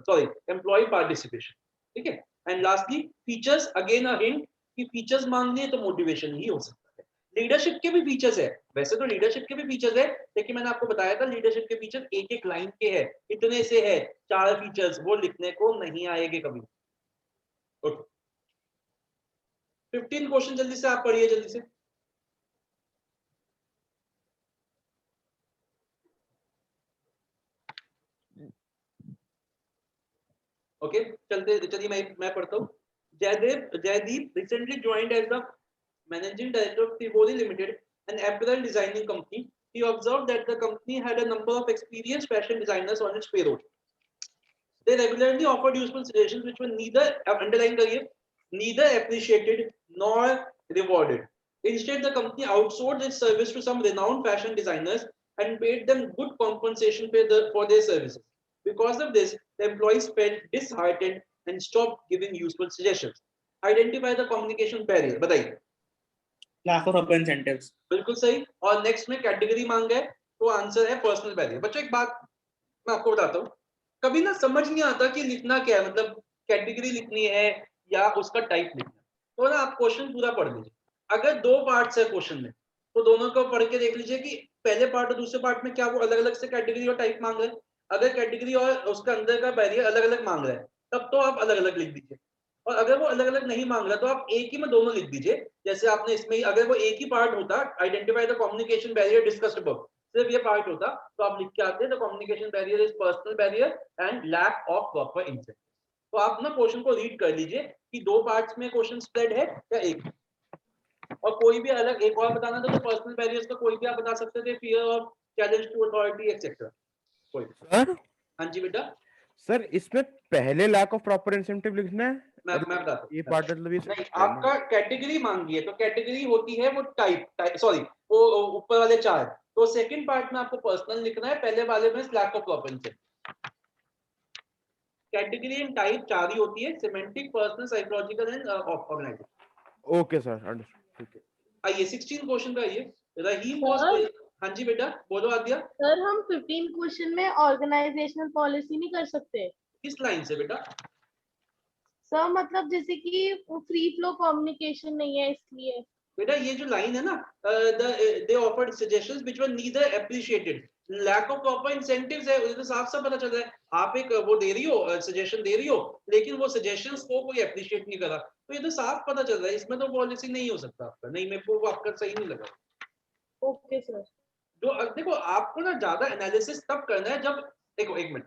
sorry employee participation, ठीक है? And lastly features, again a hint कि फीचर्स मांग लिए तो मोटिवेशन ही हो सकता है। लीडरशिप के भी फीचर्स है, वैसे तो लीडरशिप के भी फीचर्स है, लेकिन मैंने आपको बताया था लीडरशिप के फीचर एक एक लाइन के हैं, इतने से है 4 फीचर्स, वो लिखने को नहीं आएंगे कभी। ओके 15 क्वेश्चन जल्दी से आप पढ़िए, जल्दी से। ओके चलिए मैं पढ़ता हूँ। Jaideep recently joined as the managing director of Tivoli Limited, an apparel designing company. He observed that the company had a number of experienced fashion designers on its payroll. They regularly offered useful suggestions which were neither, underline करिए, neither appreciated nor rewarded. Instead, the company outsourced its service to some renowned fashion designers and paid them good compensation for their services. Because of this, the employees felt disheartened and stopped giving useful suggestions. Identify the communication barrier. बताइए। lack of upper incentives. बिल्कुल सही। और next में category मांगा है, तो answer है personal barrier. बच्चों एक बात मैं आपको बताता हूँ, कभी ना समझ नहीं आता कि लिखना क्या है, मतलब कैटेगरी लिखनी है या उसका टाइप लिखना है, तो ना आप क्वेश्चन पूरा पढ़ लीजिए। अगर 2 पार्ट्स है क्वेश्चन में, तो दोनों को पढ़ के देख लीजिए कि पहले पार्ट और दूसरे पार्ट में क्या वो अलग अलग से कैटेगरी और टाइप मांग रहे हैं। अगर कैटेगरी और उसका अंदर का बैरियर अलग अलग मांग रहा है, तब तो आप अलग अलग लिख दीजिए, और अगर वो अलग अलग नहीं मांग रहा तो आप एक ही में दोनों लिख दीजिए। जैसे आपने इसमें अगर वो एक ही पार्ट होता, identify the communication barrier discussed above, सिर्फ ये पार्ट होता, तो आप लिख के आते the communication barrier is personal barrier and lack of proper incentive. तो आप ना क्वेश्चन को रीड कर लीजिए कि 2 पार्ट्स में क्वेश्चन स्प्रेड है या एक, और कोई भी अलग एक और बताना था तो पर्सनल बैरियर्स का कोई भी आप बता सकते थे, fear of, challenge to authority etcetera कोई। सर हाँ जी बेटा। सर इसमें पहले लैक ऑफ प्रॉपर इंसेंटिव लिखना है, मैं बताता हूँ। ये पार्ट मतलब ये नहीं, आपका कैटेगरी मांगी है तो कैटेगरी होती है वो टाइप सॉरी वो ऊपर वाले 4, तो सेकंड पार्ट में आपको पर्सनल लिखना है, पहले वाले में lack of proper incentive. Category and type 4 ही होती है, semantic, personal, psychological and organisation. Okay sir understood, ठीक है। आइए 16 क्वेश्चन का आइए। रहीम वाज, हाँ जी बेटा बोलो आद्या। सर हम 15 क्वेश्चन में ऑर्गेनाइजेशनल पॉलिसी नहीं कर सकते? किस लाइन से बेटा? सर मतलब जैसे कि फ्री फ्लो कम्युनिकेशन नहीं है इसलिए। बेटा ये जो लाइन है ना, they offered suggestions which were neither appreciated, lack of proper incentives है, ये तो साफ साफ पता चल रहा है। आप एक वो दे रही हो, सजेशन दे रही हो, लेकिन वो सजेशंस को कोई एप्रिशिएट नहीं करा, तो ये तो साफ पता चल रहा है इसमें तो पॉलिसी नहीं हो सकता आपका। नहीं, मेरे को आपका सही नहीं लगा। Okay sir. जो देखो आपको ना ज्यादा एनालिसिस तब करना है जब, देखो एक मिनट,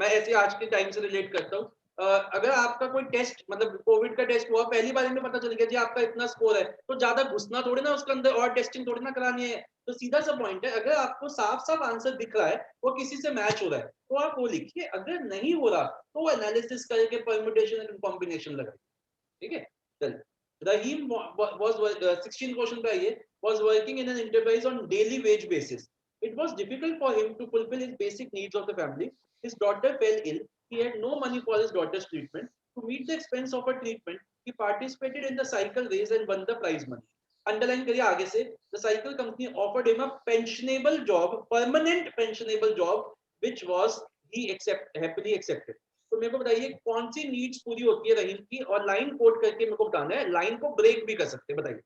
मैं ऐसे आज के टाइम से रिलेट करता हूँ। अगर आपका कोई टेस्ट, मतलब कोविड का टेस्ट हुआ, पहली बार में पता चल गया जी आपका इतना स्कोर है, तो ज्यादा घुसना थोड़ी ना उसके अंदर और टेस्टिंग थोड़ी ना करानी है। तो सीधा सा पॉइंट है, अगर आपको साफ साफ आंसर दिख रहा है, वो किसी से मैच हो रहा है, तो आप वो लिखिए। अगर नहीं हो रहा तो एनालिसिस करके परम्यूटेशन एंड कॉम्बिनेशन लगाइए, ठीक है। चलिए, Rahim was 16 question का ये was working in an enterprise on daily wage basis. It was difficult for him to fulfill his basic needs of the family. His daughter fell ill. He had no money for his daughter's treatment. To meet the expense of her treatment, he participated in the cycle race and won the prize money. Underline करिए आगे से, the cycle company offered him a pensionable job, permanent pensionable job, which was he happily accepted. तो मेरे को बताइए कौन सी needs पूरी होती है रहीम की, और लाइन कोड करके मेरे को बताना है, लाइन को ब्रेक भी कर सकते हैं, बताइए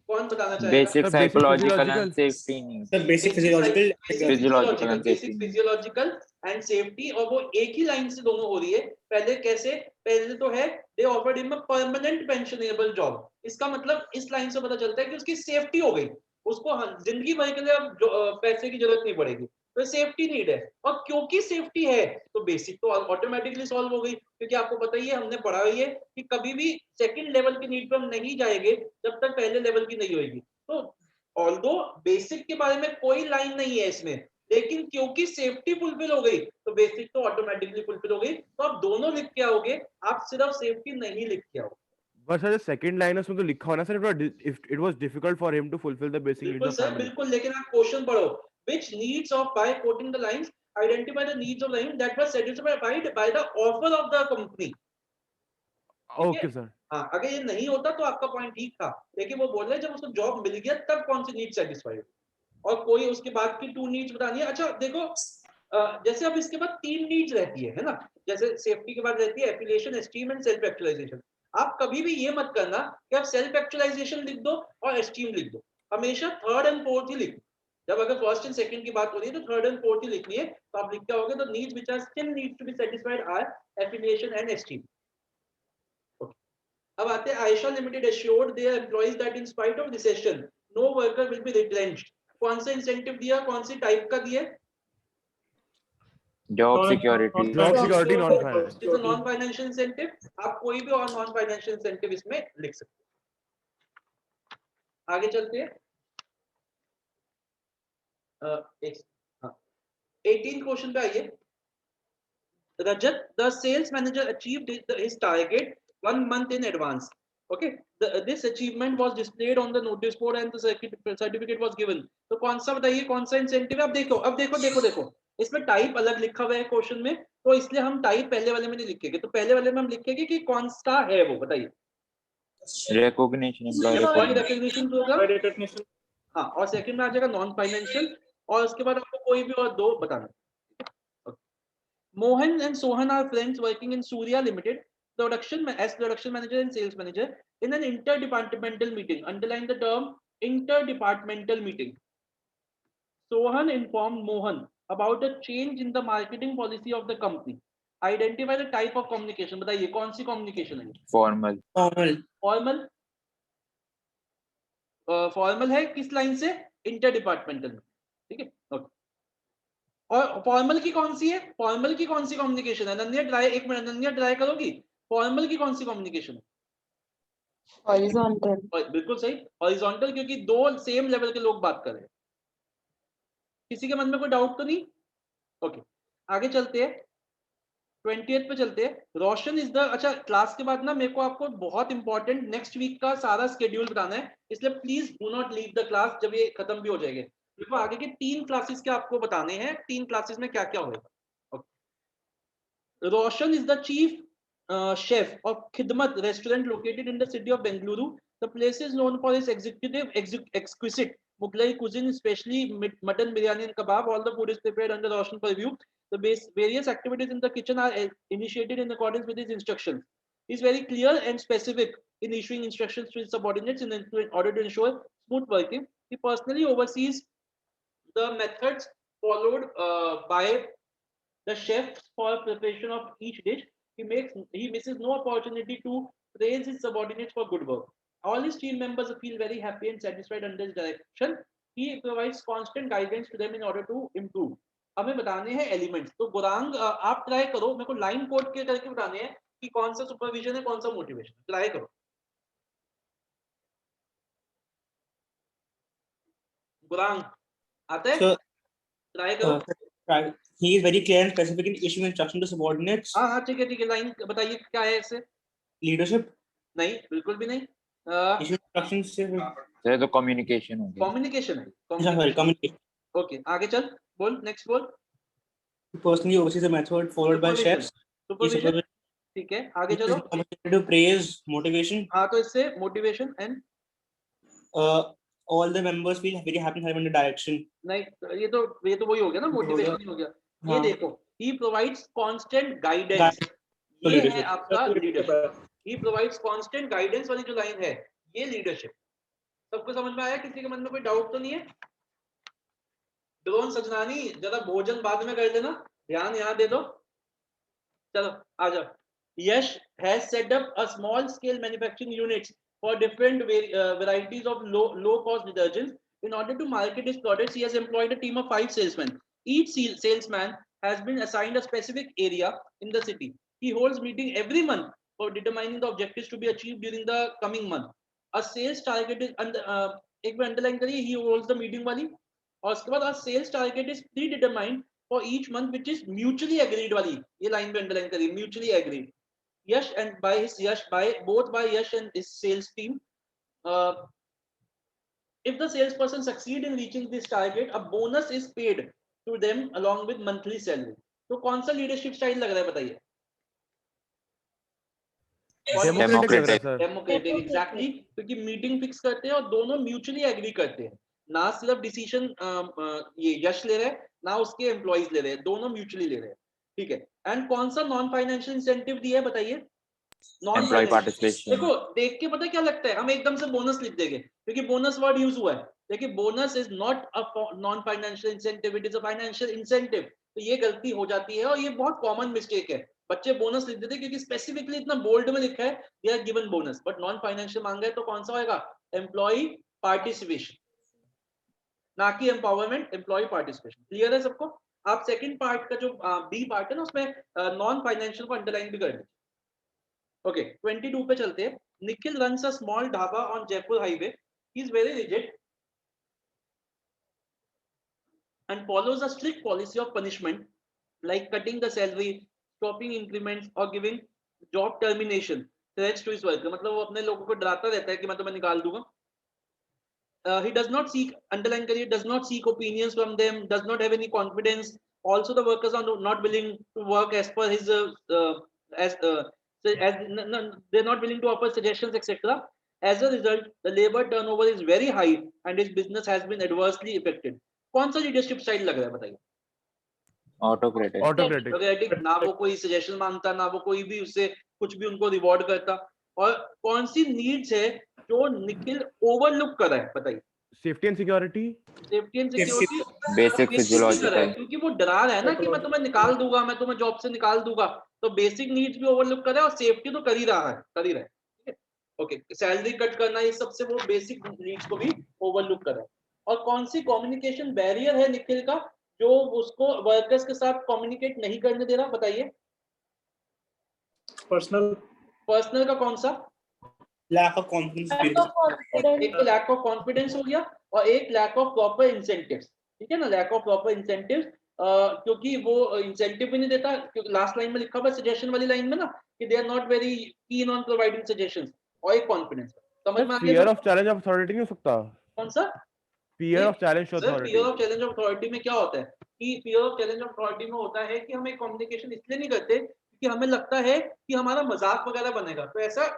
कौन बताना चाहेगा? Basic Sir, basic psychological and physiological. safety needs. Sir, basic physiological. Physiological and basic safety. Physiological and safety, और वो एक ही लाइन से दोनों हो रही है। पहले कैसे? पहले तो है they offered him a permanent pensionable job, इसका मतलब इस लाइन से पता चलता है कि उसकी सेफ्टी हो गई, उसको जिंदगी भर के लिए अब पैसे की जरूरत नहीं पड़ेगी, तो सेफ्टी नीड है। और क्योंकि सेफ्टी है तो बेसिक तो ऑटोमेटिकली सॉल्व हो गई, क्योंकि आपको पता ही है, हमने पढ़ा ही है कि कभी भी सेकंड लेवल की नीड पर हम नहीं जाएंगे जब तक पहले लेवल की नहीं होगी। तो ऑल्दो बेसिक के बारे में कोई लाइन नहीं है इसमें, लेकिन क्योंकि सेफ्टी फुलफिल हो गई तो बेसिक तो ऑटोमेटिकली फुलफिल हो गई, तो आप दोनों लिख के आओगे, आप सिर्फ सेफ्टी नहीं लिख के आओगे। But sir, the second line उसमें तो लिखा होना sir, if it was difficult for him to fulfill the basic needs बिल्कुल of सर, family. बिल्कुल, लेकिन आप क्वेश्चन पढ़ो, which needs of, by quoting the lines, identify the needs of line that was satisfied by the offer of the company. Okay sir. हाँ, अगर ये नहीं होता तो आपका पॉइंट ठीक था, लेकिन वो बोल रहे हैं जब उसको जॉब मिल गया तब कौन सी नीड सेटिस्फाई हो, और कोई उसके बाद की 2 नीड्स बतानी है। अच्छा देखो, जैसे अब इसके बाद 3 नीड्स रहती है ना, जैसे सेफ्टी के बाद रहती है affiliation, esteem and self actualisation. आप कभी भी ये मत करना कि आप सेल्फ एक्चुअलाइजेशन लिख दो और एस्टीम लिख दो, हमेशा थर्ड एंड फोर्थ ही लिखो। जब अगर फर्स्ट एंड सेकंड की बात हो रही है तो थर्ड एंड फोर्थ ही लिखनी है, तो आप लिख के आओगे तो needs which are still needs to be satisfied are affiliation and esteem. अब आते हैं Ayesha limited assured their employees that in spite of recession no worker will be retrenched। कौन सा इंसेंटिव दिया, कौन सी टाइप का दिया? Job security. Job security non-finance. It's a non financial incentive, आप कोई भी और नॉन फाइनेंशियल इंसेंटिव इसमें लिख सकते हैं। आगे चलते हैं, 18 क्वेश्चन पे आइए। Rajat, the sales manager achieved his target 1 month in advance. Okay, this achievement was displayed on the notice board and the certificate was given. तो कौन सा बताइए, कौन सा इंसेंटिव? अब देखो, देखो इसमें टाइप अलग लिखा हुआ है क्वेश्चन में, तो इसलिए हम टाइप पहले वाले में नहीं लिखेंगे, तो पहले वाले में हम लिखेंगे कि कौन सा है वो, बताइए। Recognition, employee employee recognition. Recognition होगा, हाँ, और सेकंड में आ जाएगा नॉन फाइनेंशियल, और उसके बाद आपको कोई भी और दो बताना। Mohan and Sohan are friends working in Surya Limited, production manager and sales manager in an interdepartmental meeting. Underline the term interdepartmental meeting. Sohan informed Mohan about a change in the marketing policy of the company. Identify the type of communication. बताइए कौन सी communication है? Formal. Formal. Formal है किस line से? इंटरडिपार्टमेंटल, ठीक है, okay. और formal की कौन सी है? फॉर्मल की कौन सी कम्युनिकेशन है? अनन्या ट्राई, एक मिनट अनन्या ट्राई करोगी, फॉर्मल की कौन सी कम्युनिकेशन है? हॉरिजॉन्टल। बिल्कुल सही, हॉरिजॉन्टल, क्योंकि दो सेम लेवल के लोग बात कर रहे हैं। किसी के मन में कोई डाउट तो नहीं? ओके, आगे चलते हैं, 20th पे चलते हैं। रोशन इज द, अच्छा क्लास के बाद ना मेरे को आपको बहुत इंपॉर्टेंट नेक्स्ट वीक का सारा स्केड्यूल बताना है, इसलिए please do not leave the class जब ये खत्म भी हो जाएंगे। देखो आगे के 3 क्लासेस के आपको बताने हैं, 3 क्लासेस में क्या क्या होगा। Roshan is the chief chef of Khidmat restaurant located in the city of Bengaluru. The place is known for its exquisite Mughlai cuisine, especially mutton biryani and kebab. All the food is prepared under Roshan purview. The various activities in the kitchen are initiated in accordance with his instructions. He is very clear and specific in issuing instructions to his subordinates in order to ensure smooth working. He personally oversees the methods followed by the chefs for preparation of each dish. He misses no opportunity to praise his subordinates for good work. All his team members feel very happy and satisfied under his direction. He provides constant guidance to them in order to improve. हमें बताने हैं elements, तो गुरांग आप try करो, मेरे को line code के करके बताने हैं कि कौन सा सुपरविजन है, कौन सा मोटिवेशन, ट्राई करो। गुरांग आता है? ट्राई करो। He is very clear and specific in issuing instruction to subordinates. हाँ ठीक है, लाइन बताइए क्या है इससे? Leadership. नहीं, बिल्कुल भी नहीं। Issue instructions से सर तो communication हो गया. कम्युनिकेशन है, sorry, communication. ओके, आगे चल, बोल, नेक्स्ट बोल। Personally oversees the method followed by chefs. Supervision, ठीक है, आगे चलो। To praise, motivation. हाँ, तो इससे motivation and all the members feel very happy and have under direction. नहीं, ये तो वही हो गया ना, मोटिवेशन नहीं हो गया। ये हाँ। देखो, he provides constant guidance, तो ये है leadership. आपका leadership. he provides constant guidance वाली जो लाइन है, ये लीडरशिप। सबको समझ में आया? किसी के मन में कोई डाउट तो नहीं है? ड्रोन सजनानी, जरा भोजन बाद में कर देना, ध्यान यहाँ दे दो। चलो आ जाओ। Yash has set up a small scale manufacturing units for different varieties of low cost detergents. In order to market his products, he has employed a team of 5 salesmen. Each salesman has been assigned a specific area in the city. He holds meeting every month for determining the objectives to be achieved during the coming month. A sales target is एक बार underline करिए, he holds the meeting वाली, और उसके बाद a sales target is predetermined for each month which is mutually agreed वाली, ये line पे underline करिए, mutually agreed. Yash and by Yash and his sales team, if the salesperson succeed in reaching this target, a bonus is paid to them along with monthly salary. तो कौन सा leadership style लग रहा है बताइए? Democratic लग रहा है सर। डेमोक्रेटिक, एग्जैक्टली, क्योंकि मीटिंग फिक्स करते हैं और दोनों म्यूचुअली एग्री करते हैं, ना सिर्फ डिसीजन ये यश ले रहे हैं, ना उसके एम्प्लॉइज ले रहे हैं, दोनों म्यूचुअली ले रहे हैं, ठीक है। एंड कौन सा नॉन फाइनेंशियल इंसेंटिव दिया है बताइए? Non employee participation. देखो देख के पता क्या लगता है, हम एकदम से बोनस लिख देंगे क्योंकि बोनस वर्ड यूज हुआ है, लेकिन bonus is not a non financial incentive, it is a financial incentive. तो ये गलती हो जाती है और ये बहुत कॉमन मिस्टेक है, बच्चे बोनस लिख देते हैं क्योंकि स्पेसिफिकली इतना बोल्ड में लिखा है they are given bonus, but non financial मांगा है तो कौन सा होगा? एम्प्लॉय पार्टिसिपेशन, ना कि एम्पावरमेंट, एम्प्लॉय पार्टिसिपेशन। क्लियर है सबको? आप सेकंड पार्ट का जो बी पार्ट है ना, उसमें नॉन फाइनेंशियल को अंडरलाइन भी कर दीजिए। ओके, 22 पे चलते हैं। Nikhil runs a small dhaba on Jaipur highway. He is very rigid and follows a strict policy of punishment like cutting the salary, stopping increments or giving job termination threats to his worker. मतलब वो अपने लोगों को डराता रहता है कि मैं तुम्हें निकाल दूंगा। He does not seek, underline करिए, does not seek opinions from them, does not have any confidence. Also the workers are not willing to work as per his they're not willing to offer suggestions, etc. As a result, the labor turnover is very high and his business has been adversely affected. कौन सा leadership style लग रहा है बताइए? Autocratic. Autocratic, ना वो कोई suggestion मांगता, ना वो कोई भी उससे कुछ भी उनको रिवॉर्ड करता। और कौन सी नीड्स है जो निखिल ओवरलुक कर रहा है बताइए? Safety and security. Safety and security, basic physiological, क्योंकि वो डरा रहा है ना कि मैं तुम्हें निकाल दूंगा, मैं तुम्हें जॉब से निकाल दूंगा, तो बेसिक नीड्स भी ओवरलुक कर रहा है और सेफ्टी तो कर ही रहा है, ठीक है। ओके, सैलरी कट करना, ये सबसे वो बेसिक नीड्स को भी ओवरलुक कर रहा है। और कौन सी कम्युनिकेशन बैरियर है निखिल का जो उसको वर्कर्स के साथ कम्युनिकेट नहीं करने दे रहा बताइए? पर्सनल का कौन सा? Lack of confidence. एक लैक ऑफ कॉन्फिडेंस हो गया और एक लैक ऑफ प्रॉपर इंसेंटिव्स, ठीक है ना, लैक ऑफ प्रॉपर इंसेंटिव्स, क्योंकि वो इंसेंटिव भी नहीं देता, क्योंकि लास्ट लाइन में लिखा हुआ सजेशन वाली लाइन में ना कि they are not very keen on providing suggestions, और एक कॉन्फिडेंस। समझ में आ गया? Fear of challenge of authority नहीं हो सकता? कौन सा? Fear of challenge of authority. Fear of challenge of authority में क्या होता है कि fear of challenge of authority में होता है कि हम एक कम्युनिकेशन इसलिए नहीं करते क्योंकि हमें लगता है कि हमारा मजाक वगैरह बनेगा, तो ऐसा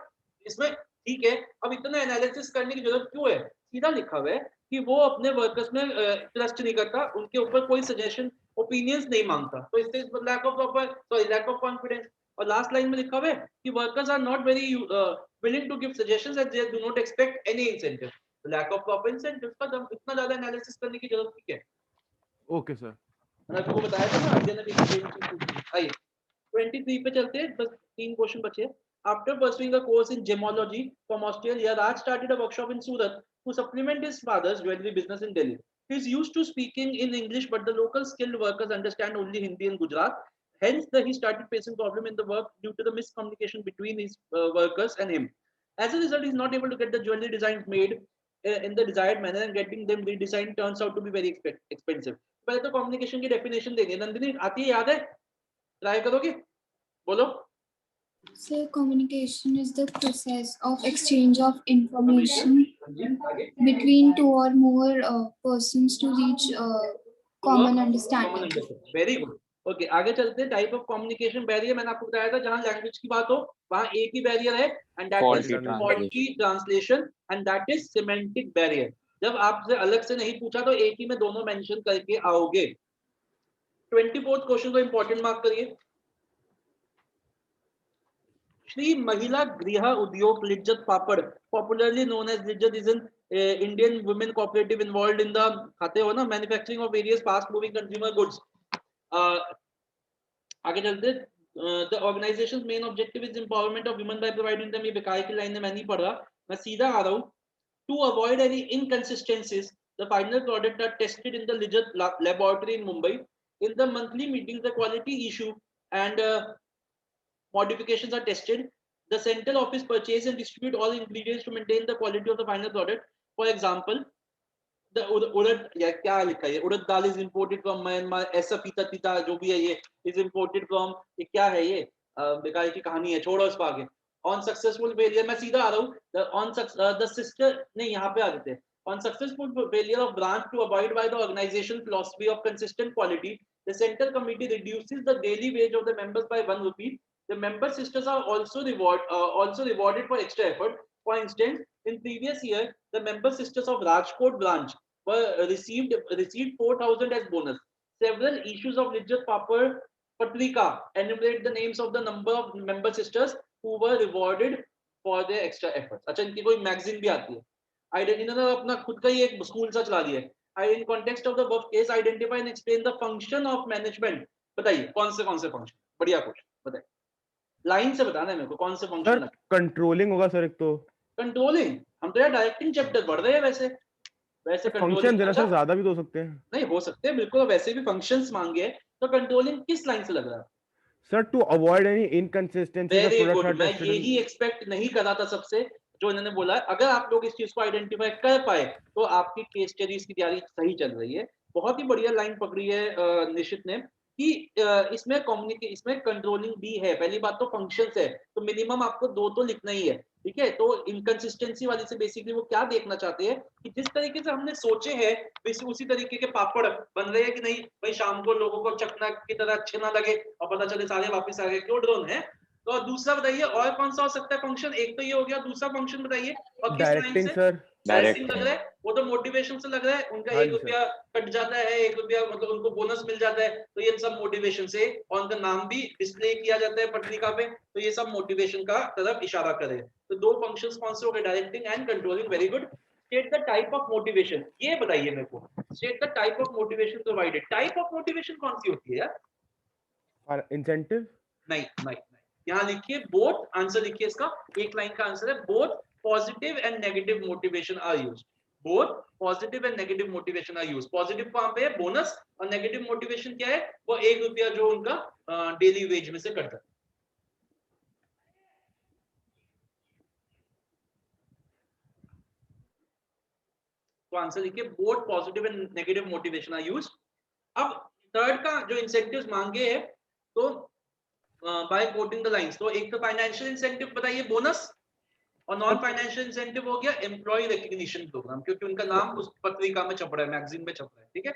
इसमें ठीक है। अब इतना एनालिसिस करने की जरूरत क्यों है? सीधा लिखा हुआ है कि वो अपने वर्कर्स में ट्रस्ट नहीं करता, उनके ऊपर कोई सजेशन ओपिनियंस नहीं मांगता, तो इससे lack of proper lack of confidence. और लास्ट लाइन में लिखा हुआ है कि workers are not very willing to give suggestions and they do not expect any incentive. Lack of proper incentive का जब इतना ज्यादा एनालिसिस करने की जरूरत नहीं है। ओके सर, मैंने आपको बताया था ना, अजय ने भी सेम चीज पूछी। आइए 23 पे चलते हैं, बस 3 क्वेश्चन बचे। After pursuing a course in gemology from Australia, Raj started a workshop in Surat to supplement his father's jewelry business in Delhi. He is used to speaking in English, but the local skilled workers understand only Hindi and Gujarat. Hence, he started facing problem in the work due to the miscommunication between his workers and him. As a result, he is not able to get the jewelry designs made in the desired manner, and getting them redesigned turns out to be very expensive. पहले तो communication की definition देंगे। नंदिनी आती है, याद है? Try करोगे? बोलो। So communication is the process of exchange of information between two or more persons to reach common understanding. Very good. Okay, आगे चलते हैं। टाइप ऑफ कम्युनिकेशन बैरियर मैंने आपको बताया था, जहां लैंग्वेज की बात हो वहां एक ही बैरियर है, and that is faulty translation, and that is semantic barrier. जब आपसे अलग से नहीं पूछा तो एक ही में दोनों मेंशन करके आओगे। 24th क्वेश्चन को इंपॉर्टेंट मार्क करिए। Shri Mahila Griha Udyog Lijjat Papad, popularly known as Lijjat, is an Indian women cooperative involved in the, खाते हो ना, manufacturing of various fast moving consumer goods. आगे चलते, the organisation's main objective is empowerment of women by providing them, ये बेकार की line है, मैं नहीं पढ़ रहा, मैं सीधा आ रहा हूँ। To avoid any inconsistencies, the final product are tested in the Lijjat laboratory in Mumbai. In the monthly meeting the quality issue and modifications are tested. The central office purchase and distribute all ingredients to maintain the quality of the final product. For example, the urad, या क्या लिखा है, उड़द दाल is imported from Myanmar, ऐसा पीता जो भी है ये is imported from, ये क्या है ये, बेकार की कहानी है, छोड़ो इसको आगे। On successful failure, मैं सीधा आ रहा हूँ, the sister, नहीं यहाँ पे आ देते हैं। On successful failure of branch to abide by the organization philosophy of consistent quality, the central committee reduces the daily wage of the members by 1 rupee. The member sisters are also rewarded for extra effort. For instance, in previous year, the member sisters of Rajkot branch were received 4,000 as bonus. Several issues of Lijjat Papad Patrika enumerate the names of the number of member sisters who were rewarded for their extra efforts. अच्छा, इनकी कोई magazine भी आती है, इन्होंने अपना खुद का ही एक स्कूल सा चला दिया है। In context of the above case, identify and explain the function of management. बताइए कौन से फंक्शन, बढ़िया क्वेश्चन, बताइए लाइन से बताना है मेरे को, कौन से फंक्शन। सर कंट्रोलिंग होगा सर एक तो। कंट्रोलिंग, हम तो यार डायरेक्टिंग चैप्टर पढ़ रहे हैं, वैसे फंक्शन जरा सा ज्यादा भी तो सकते हैं। नहीं हो सकते हैं बिल्कुल, वैसे भी फंक्शंस मांगे, तो कंट्रोलिंग किस लाइन से लग रहा है sir? To avoid any inconsistency, the very products good, are मैं टेस्टेड। यही एक्सपेक्ट नहीं कर रहा था सबसे, जो इन्होंने बोला है। अगर आप लोग इस चीज को आइडेंटिफाई कर पाए तो आपकी केस स्टडीज की तैयारी सही चल रही है। बहुत ही बढ़िया लाइन पकड़ी है निशित ने कि इसमें कंट्रोलिंग भी है। पहली बात तो फंक्शंस है, तो मिनिमम आपको 2 तो लिखना ही है, ठीक है। तो इनकंसिस्टेंसी वाली से बेसिकली वो क्या देखना चाहते हैं कि जिस तरीके से हमने सोचे हैं उसी तरीके के पापड़ बन रहे हैं कि नहीं भाई, शाम को लोगों को चखना की तरह अच्छे ना लगे और पता चले सारे वापस आ गए, क्यों ड्रोन है। तो दूसरा बताइए और कौन सा हो सकता है फंक्शन, एक तो ये हो गया, दूसरा फंक्शन बताइए। और किस लाइन डायरेक्टिंग से सर, डायरेक्टिंग लग रहा है, वो तो मोटिवेशन से लग रहा है। उनका हाँ 1 जी सर। रुपया कट जाता है, 1 रुपया मतलब उनको बोनस मिल जाता है, तो ये सब मोटिवेशन से, और उनका नाम भी डिस्प्ले किया जाता है पत्रिका पे, तो ये सब मोटिवेशन का तरफ इशारा करे। तो 2 फंक्शंस कौन से हो गए, directing and controlling, very good. State the type of motivation, ये बताइए मेरे को, state the type of motivation provided. Type of motivation कौन सी होती है यार? इंसेंटिव? नहीं, यहाँ लिखिए बोथ, आंसर लिखिए इसका, एक लाइन का आंसर है both positive and negative motivation are used. Both positive and negative motivation are used. Positive कहां पे है, बोनस, और नेगेटिव मोटिवेशन क्या है, वो 1 रुपया जो उनका डेली वेज में से कटता है। तो आंसर लिखिए both positive and negative motivation are used. अब थर्ड का जो इंसेंटिव्स मांगे हैं, तो बाय कोटिंग द लाइंस, तो एक तो फाइनेंशियल इंसेंटिव बताइए, बोनस, और नॉन फाइनेंशियल इंसेंटिव हो गया एम्प्लॉय रिकग्निशन प्रोग्राम, क्योंकि उनका नाम उस पत्रिका में छप रहा है, मैगजीन में छप रहा है, ठीक है।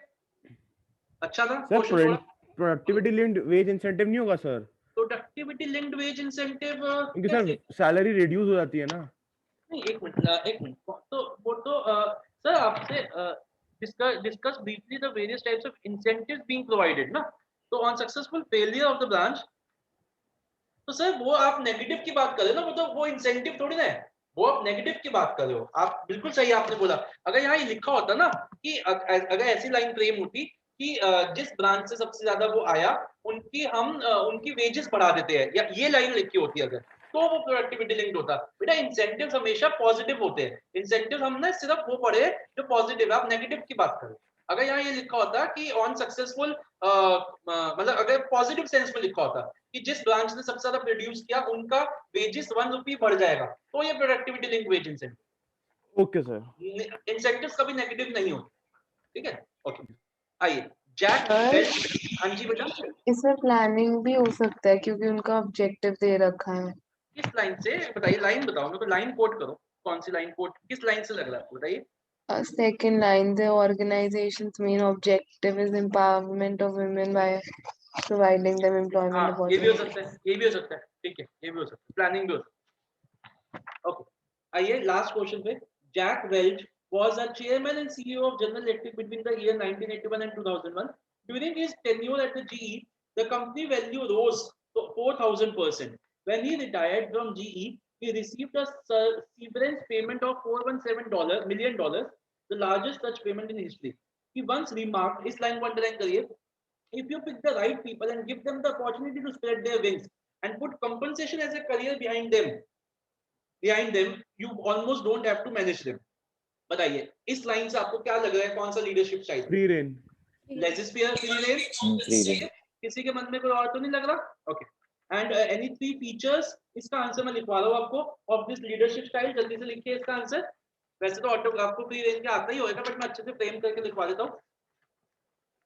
अच्छा था सर क्वेश्चन थोड़ा। प्रोडक्टिविटी लिंक्ड वेज इंसेंटिव नहीं होगा sir? Productivity linked wage incentive क्योंकि सर सैलरी रिड्यूस हो जाती है ना। नहीं, एक मिनट, तो वो तो सर आपसे discuss briefly the various types of incentives being provided ना। तो on successful failure of the branch, तो सर वो आप नेगेटिव की बात कर रहे हो ना, मतलब वो इंसेंटिव थोड़ी ना है, वो आप नेगेटिव की बात कर रहे हो। आप बिल्कुल सही आपने बोला। अगर यहाँ ये लिखा होता ना कि अगर ऐसी लाइन फ्रेम होती कि जिस ब्रांच से सबसे ज्यादा वो आया उनकी वेजेस बढ़ा देते हैं, या ये लाइन लिखी होती अगर, तो वो प्रोडक्टिविटी लिंक्ड होता। बेटा इंसेंटिव्स हमेशा पॉजिटिव होते हैं। इंसेंटिव हमने सिर्फ वो पढ़े जो पॉजिटिव है, आप नेगेटिव की बात करें। अगर यहाँ ये लिखा होता कि ऑन सक्सेसफुल, मतलब अगर पॉजिटिव सेंस में लिखा होता कि जिस ब्रांच ने सबसे ज्यादा प्रोड्यूस किया उनका वेजेस 1 रुपी बढ़ जाएगा, तो ये productivity link wage incentive. Okay sir. Incentives कभी नेगेटिव नहीं होते, ठीक है। ओके, आइए जैक सर? बेल्ट, हाँ जी बेटा। इसमें प्लानिंग भी हो सकता है क्योंकि उनका ऑब्जेक्टिव दे रखा है। किस लाइन से बताइए, लाइन बताओ मेरे को, लाइन कोट करो, कौन सी लाइन कोट, किस लाइन से लग रहा है बताइए। Second line, the organization's main objective is empowerment of women by providing them employment हाँ ये भी हो opportunities. सकता है, ये भी हो सकता है, ठीक है, ये भी हो सकता है, प्लानिंग भी हो सकता है। ओके, आइए लास्ट क्वेश्चन पे। Jack Welch was a chairman and CEO of General Electric between the year 1981 and 2001. During his tenure at the GE, the company value rose to 4,000%. When he retired from GE, he received a severance payment of $417 million, the largest such payment in history. He once remarked, इस line को underline करिए, if you pick the right people and give them the opportunity to spread their wings and put compensation as a career behind them, you almost don't have to manage them. बताइए इस line से आपको क्या लग रहा है, कौन सा leadership style? Free reign. Laissez faire, free rein, Free rein. किसी के मन में कोई और तो नहीं लग रहा? Okay, and any three features, इसका आंसर मैं लिखवा रहा हूं आपको, ऑफ दिस लीडरशिप स्टाइल. जल्दी से लिखिए इसका आंसर. वैसे तो ऑटोग्राफ को फ्री रेन के आता ही होगा, बट मैं अच्छे से फ्रेम करके लिखवा देता हूं.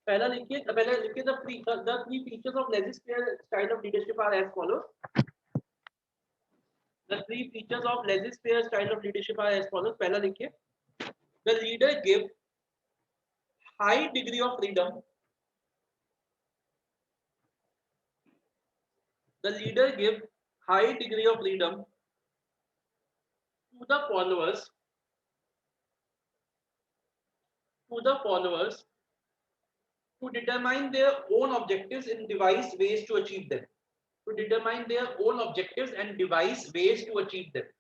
पहले लिखिए the three features of laissez faire style of leadership are as follows. The three features of laissez faire style of leadership are as follows. पहला लिखिए, the leader give high degree of freedom. The leader give high degree of freedom to the followers to determine their own objectives and devise ways to achieve them. To determine their own objectives and devise ways to achieve them.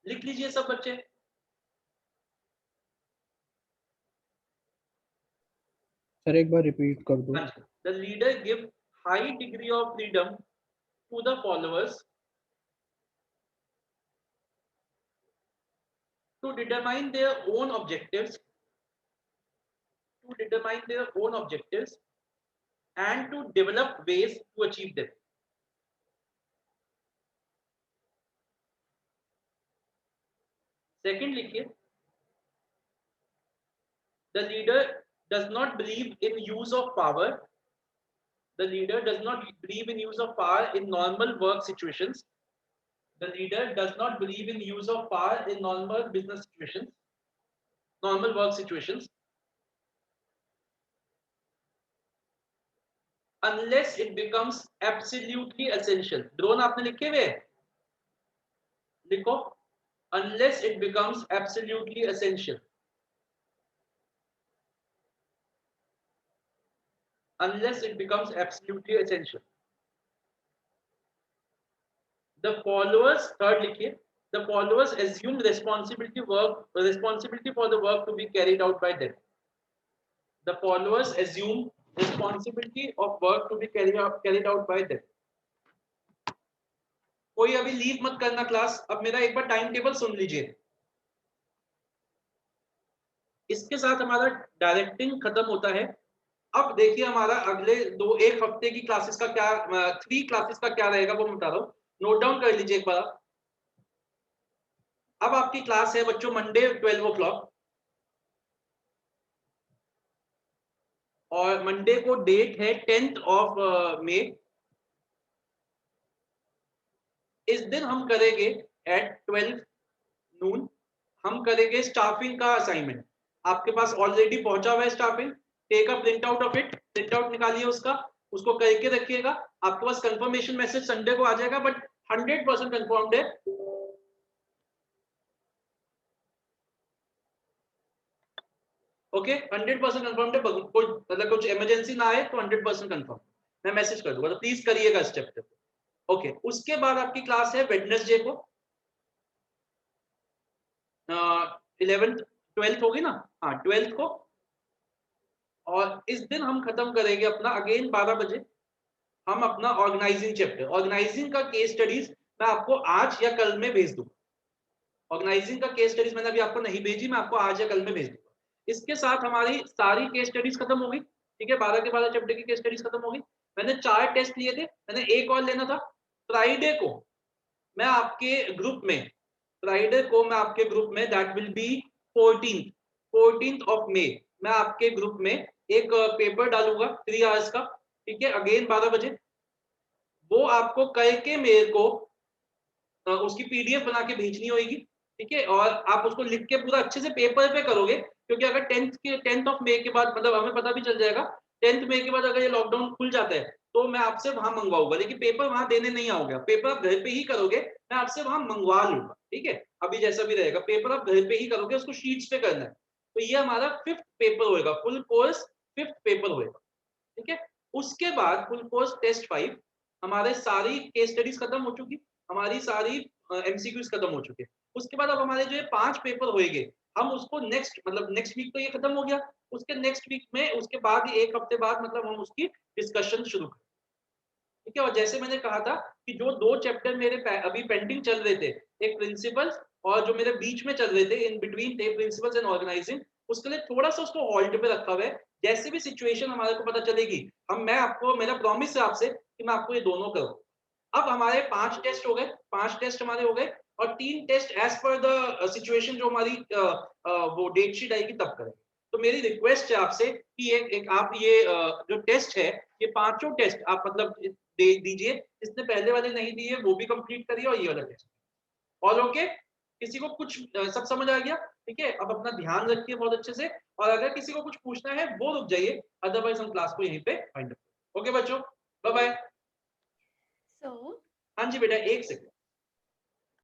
लिख लीजिए सब बच्चे. Sir एक बार repeat कर दो. The leader give high degree of freedom to the followers to determine their own objectives and to develop ways to achieve them. Second लिखिए, the leader does not believe in use of power. The leader does not believe in use of power in normal work situations. The leader does not believe in use of power in normal business situations, normal work situations, unless it becomes absolutely essential. Drone आपने लिखे हुए? लिखो, unless it becomes absolutely essential. Unless it becomes absolutely essential. The followers, third लिखिए, the followers assume responsibility for the work to be carried out by them. The followers assume responsibility of work to be carried out by them. कोई अभी leave मत करना class. अब मेरा एक बार time table सुन लीजिए. इसके साथ हमारा डायरेक्टिंग खत्म होता है. अब देखिए हमारा अगले एक हफ्ते की क्लासेस का क्या, 3 क्लासेस का क्या रहेगा वो मैं बता रहा हूँ. नोट डाउन कर लीजिए एक बार. अब आपकी क्लास है बच्चों मंडे 12 o'clock, और मंडे को डेट है 10th of May. इस दिन हम करेंगे at 12 noon, हम करेंगे स्टाफिंग का असाइनमेंट. आपके पास ऑलरेडी पहुंचा हुआ है staffing. Take a print out of it. Print out निकालिए उसका, उसको करके रखिएगा. आपके पास कंफर्मेशन मैसेज संडे को आ जाएगा, बट 100% कंफर्म्ड है. ओके, 100% कंफर्म्ड है. कोई मतलब कुछ इमरजेंसी ना आए तो 100% कंफर्म. मैं मैसेज कर दूंगा, तो प्लीज करिएगा स्टेप. ओके, उसके बाद आपकी क्लास है वेडनेसडे को, 11th 12th होगी ना? हाँ 12th को. और इस दिन हम खत्म करेंगे अपना अगेन 12 बजे हम अपना ऑर्गेनाइजिंग चैप्टर. ऑर्गेनाइजिंग का केस स्टडीज मैं आपको आज या कल में भेज दूंगा. ऑर्गेनाइजिंग का केस स्टडीज मैंने अभी आपको नहीं भेजी, मैं आपको आज या कल में भेज दूंगा. इसके साथ हमारी सारी केस स्टडीज खत्म हो गई. ठीक है, 12 के 12 चैप्टर की केस स्टडीज खत्म हो गई. मैंने 4 टेस्ट लिए थे, मैंने एक और लेना था. फ्राइडे को मैं आपके ग्रुप में, that will be 14th of May, मैं आपके ग्रुप में एक पेपर डालूंगा 3 hours का. ठीक है, अगेन 12 बजे. वो आपको करके मेरे को उसकी PDF बना के भेजनी होगी. ठीक है, और आप उसको लिख के पूरा अच्छे से पेपर पे करोगे, क्योंकि अगर 10th of May के बाद, मतलब हमें पता भी चल जाएगा 10th May के बाद अगर ये लॉकडाउन खुल जाता है तो मैं आपसे वहां मंगवाऊंगा, लेकिन पेपर वहां देने नहीं आओगे. पेपर आप घर पे ही करोगे, मैं आपसे वहां मंगवा लूंगा. ठीक है, अभी जैसा भी रहेगा पेपर आप घर पे ही करोगे, उसको शीट्स पे करना है. तो ये हमारा 5th पेपर होएगा, फुल कोर्स 5th पेपर होएगा, ठीक है। उसके बाद फुल कोर्स टेस्ट 5 हमारे सारी केस स्टडीज खत्म हो चुकी, हमारी सारी एमसीक्यूज खत्म हो चुके। उसके बाद अब हमारे जो ये 5 पेपर होएंगे, हम उसको नेक्स्ट मतलब नेक्स्ट वीक तो ये खत्म हो गया, उसके नेक्स्ट वीक में उसके बाद ही 1 हफ्ते बाद मतलब हम उसकी डिस्कशन शुरू करें, ठीक है। और जैसे मैंने कहा था कि जो 2 चैप्टर मेरे अभी पेंडिंग चल रहे थे, एक प्रिंसिपल्स और जो मेरे बीच में चल रहे थे इन बिटवीन थे प्रिंसिपल्स एंड ऑर्गेनाइजिंग, उसके लिए थोड़ा सा उसको हॉल्ट पे रखा हुआ है। जैसे भी सिचुएशन हमारे को पता चलेगी, मैं आपको, मेरा प्रॉमिस है आपसे कि मैं आपको ये दोनों करूँ। अब हमारे 5 टेस्ट हो गए, 5 टेस्ट हमारे हो गए और 3 test as per the situation जो हमारी वो डेट शीट आएगी तब करेंगे। तो मेरी रिक्वेस्ट है आपसे कि एक आप ये जो टेस्ट है, ये 5 टेस्ट आप मतलब दे दीजिए, जिसने पहले वाले नहीं दिए वो भी कंप्लीट करिए और ये वाला टेस्ट। All okay? किसी को कुछ सब समझ आ गया? ठीक है, अब अपना ध्यान रखिए बहुत अच्छे से, और अगर किसी को कुछ पूछना है वो रुक जाइए, अदरवाइज हम क्लास को यहीं पे फाइंड अप। ओके बच्चों, बाय बाय। So हाँ जी बेटा, 1 सेकंड।